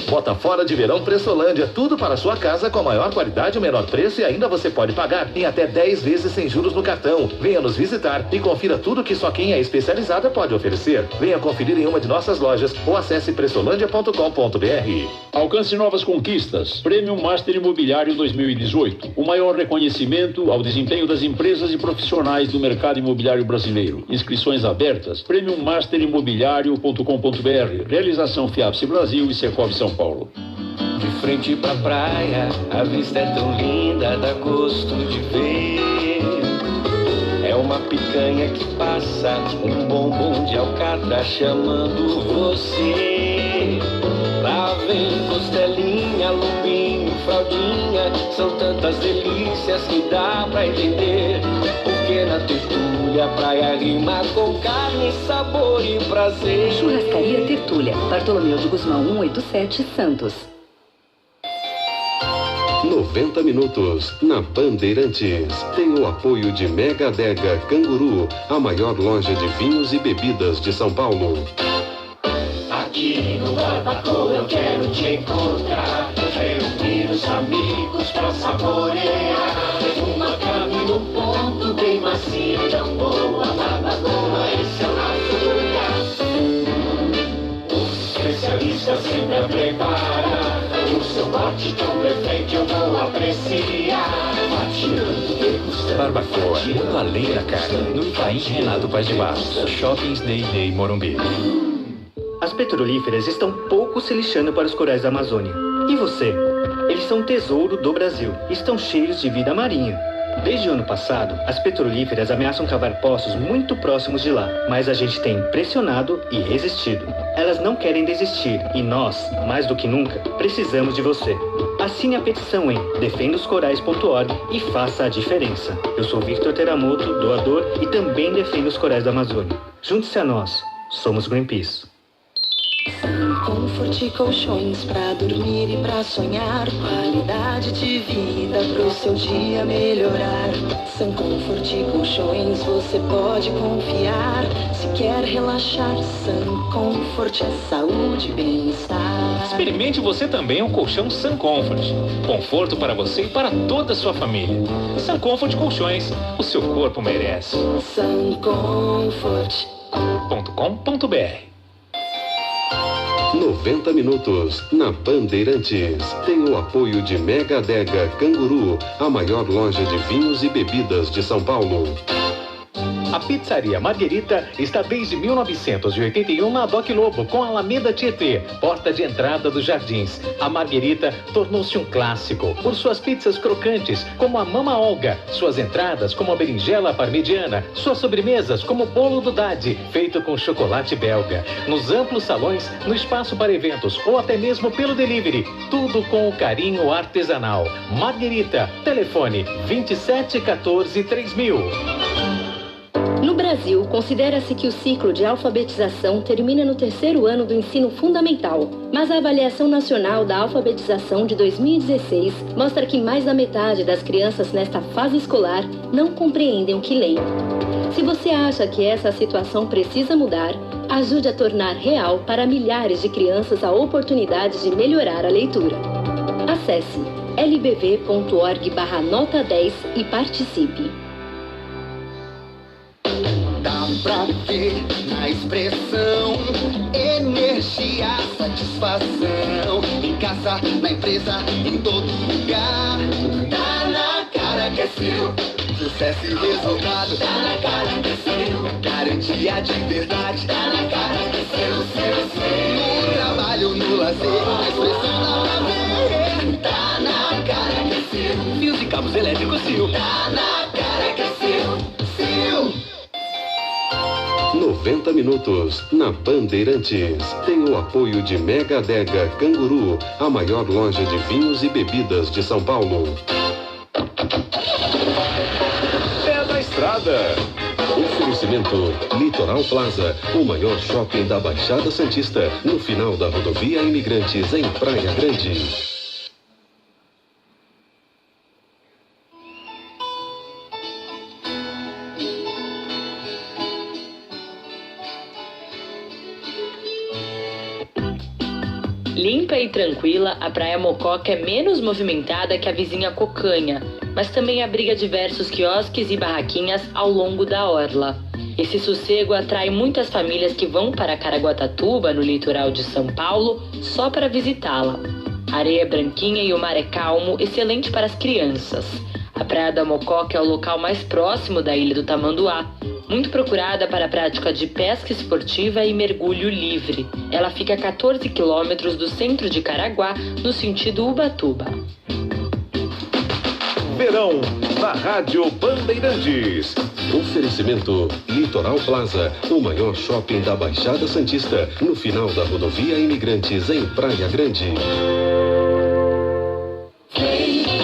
Bota fora de verão Pressolândia, tudo para sua casa com a maior qualidade, o menor preço, e ainda você pode pagar em até 10 vezes sem juros no cartão. Venha nos visitar e confira tudo que só quem é especializada pode oferecer. Venha conferir em uma de nossas lojas ou acesse pressolândia.com.br. Alcance novas conquistas. Prêmio Master Imobiliário 2018. O maior reconhecimento ao desempenho das empresas e profissionais do mercado imobiliário brasileiro. Inscrições abertas. Prêmiomasterimobiliario.com.br. Realização FIAPSE Brasil e Secov São Paulo. De frente pra praia, a vista é tão linda, dá gosto de ver. É uma picanha que passa, um bombom de alcatra chamando você. Lá vem costelinha, lombinho, fraldinha, são tantas delícias que dá pra entender. Porque na Tertúlia, praia rima com carne, sabor e prazer. Churrascaria Tertúlia, Bartolomeu de Guzmão 187, Santos. 90 minutos na Bandeirantes. Tem o apoio de Mega Adega Canguru, a maior loja de vinhos e bebidas de São Paulo. Aqui no Barbacoa eu quero te encontrar, reunir os amigos pra saborear. Uma carne no ponto, bem macia, tão boa. Barbacoa, esse é o nosso lugar. Os especialistas sempre a preparar o seu corte tão perfeito, eu vou apreciar. Fatiando, degustando. Barbacoa, muito além da carne. No Itaim, Renato Paz de Barros. Shoppings Day Morumbi. As petrolíferas estão pouco se lixando para os corais da Amazônia. E você? Eles são um tesouro do Brasil. Estão cheios de vida marinha. Desde o ano passado, as petrolíferas ameaçam cavar poços muito próximos de lá. Mas a gente tem pressionado e resistido. Elas não querem desistir. E nós, mais do que nunca, precisamos de você. Assine a petição em defendaoscorais.org e faça a diferença. Eu sou Victor Teramoto, doador, e também defendo os corais da Amazônia. Junte-se a nós. Somos Greenpeace. Comfort Colchões pra dormir e pra sonhar, qualidade de vida pro seu dia melhorar. São Comfort Colchões, você pode confiar. Se quer relaxar, Sun Comfort é saúde e bem-estar. Experimente você também o colchão Sun Comfort. Conforto para você e para toda a sua família. Sun Comfort Colchões, o seu corpo merece. suncomfort.com.br 90 minutos na Bandeirantes. Tem o apoio de Mega Adega Canguru, a maior loja de vinhos e bebidas de São Paulo. A Pizzaria Margherita está desde 1981 na Doc Lobo, com a Alameda Tietê, porta de entrada dos Jardins. A Margherita tornou-se um clássico por suas pizzas crocantes, como a Mama Olga, suas entradas como a berinjela parmegiana, suas sobremesas como o bolo do Daddy, feito com chocolate belga. Nos amplos salões, no espaço para eventos ou até mesmo pelo delivery, tudo com o carinho artesanal. Margherita, telefone 2714-3000. No Brasil, considera-se que o ciclo de alfabetização termina no 3º ano do ensino fundamental, mas a Avaliação Nacional da Alfabetização de 2016 mostra que mais da metade das crianças nesta fase escolar não compreendem o que leem. Se você acha que essa situação precisa mudar, ajude a tornar real para milhares de crianças a oportunidade de melhorar a leitura. Acesse lbv.org/nota10 e participe. Dá pra ver na expressão energia, satisfação. Em casa, na empresa, em todo lugar. Tá na cara que é seu. Sucesso e resultado. Tá na cara que é seu. Garantia de verdade. Tá na cara que é seu. No trabalho, no lazer, na expressão dá pra ver. Tá na cara que é seu. Fios e cabos elétricos Sil. Tá na cara que é seu. Sil. 90 minutos na Bandeirantes. Tem o apoio de Mega Adega Canguru, a maior loja de vinhos e bebidas de São Paulo. É da estrada. Oferecimento Litoral Plaza, o maior shopping da Baixada Santista, no final da rodovia Imigrantes, em Praia Grande. Limpa e tranquila, a Praia Mococa é menos movimentada que a vizinha Cocanha, mas também abriga diversos quiosques e barraquinhas ao longo da orla. Esse sossego atrai muitas famílias que vão para Caraguatatuba, no litoral de São Paulo, só para visitá-la. A areia é branquinha e o mar é calmo, excelente para as crianças. A Praia da Mococa é o local mais próximo da Ilha do Tamanduá, muito procurada para a prática de pesca esportiva e mergulho livre. Ela fica a 14 quilômetros do centro de Caraguá, no sentido Ubatuba. Verão, na Rádio Bandeirantes. Oferecimento Litoral Plaza, o maior shopping da Baixada Santista, no final da rodovia Imigrantes, em Praia Grande.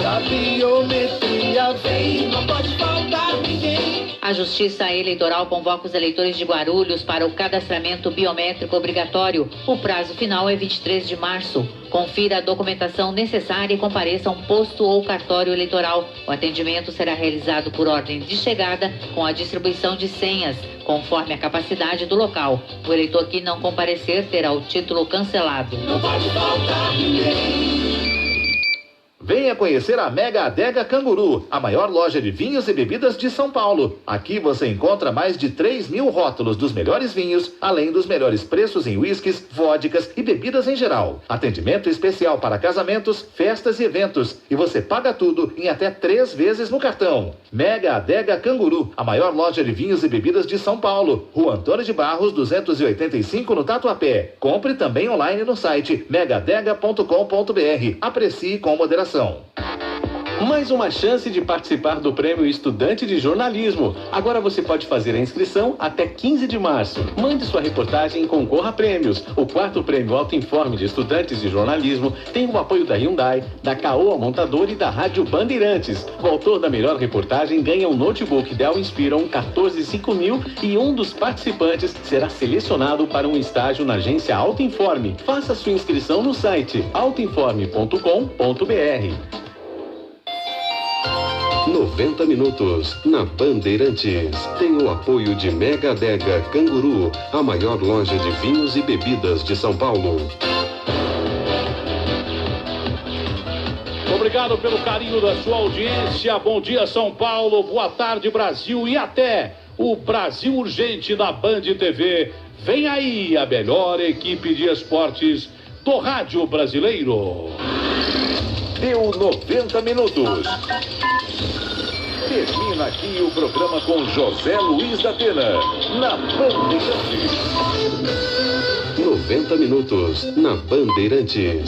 A biometria vem, não pode faltar ninguém. A Justiça Eleitoral convoca os eleitores de Guarulhos para o cadastramento biométrico obrigatório. O prazo final é 23 de março. Confira a documentação necessária e compareça a um posto ou cartório eleitoral. O atendimento será realizado por ordem de chegada, com a distribuição de senhas, conforme a capacidade do local. O eleitor que não comparecer terá o título cancelado. Não pode faltar ninguém. Venha conhecer a Mega Adega Canguru, a maior loja de vinhos e bebidas de São Paulo. Aqui você encontra mais de 3.000 rótulos dos melhores vinhos, além dos melhores preços em uísques, vodkas e bebidas em geral. Atendimento especial para casamentos, festas e eventos. E você paga tudo em até 3 vezes no cartão. Mega Adega Canguru, a maior loja de vinhos e bebidas de São Paulo. Rua Antônio de Barros, 285 no Tatuapé. Compre também online no site megadega.com.br. Aprecie com moderação. Mais uma chance de participar do Prêmio Estudante de Jornalismo. Agora você pode fazer a inscrição até 15 de março. Mande sua reportagem e concorra a prêmios. O 4º Prêmio Alto Informe de Estudantes de Jornalismo tem o apoio da Hyundai, da Caoa Montadora e da Rádio Bandeirantes. O autor da melhor reportagem ganha um notebook Dell Inspiron 145000 e um dos participantes será selecionado para um estágio na agência Alto Informe. Faça sua inscrição no site autoinforme.com.br. 90 minutos na Bandeirantes. Tem o apoio de Mega Adega Canguru, a maior loja de vinhos e bebidas de São Paulo. Obrigado pelo carinho da sua audiência. Bom dia, São Paulo. Boa tarde, Brasil. E até o Brasil Urgente da Band TV. Vem aí a melhor equipe de esportes do rádio brasileiro. Deu 90 minutos. Termina aqui o programa com José Luiz da Atena, na Bandeirantes. 90 minutos na Bandeirantes.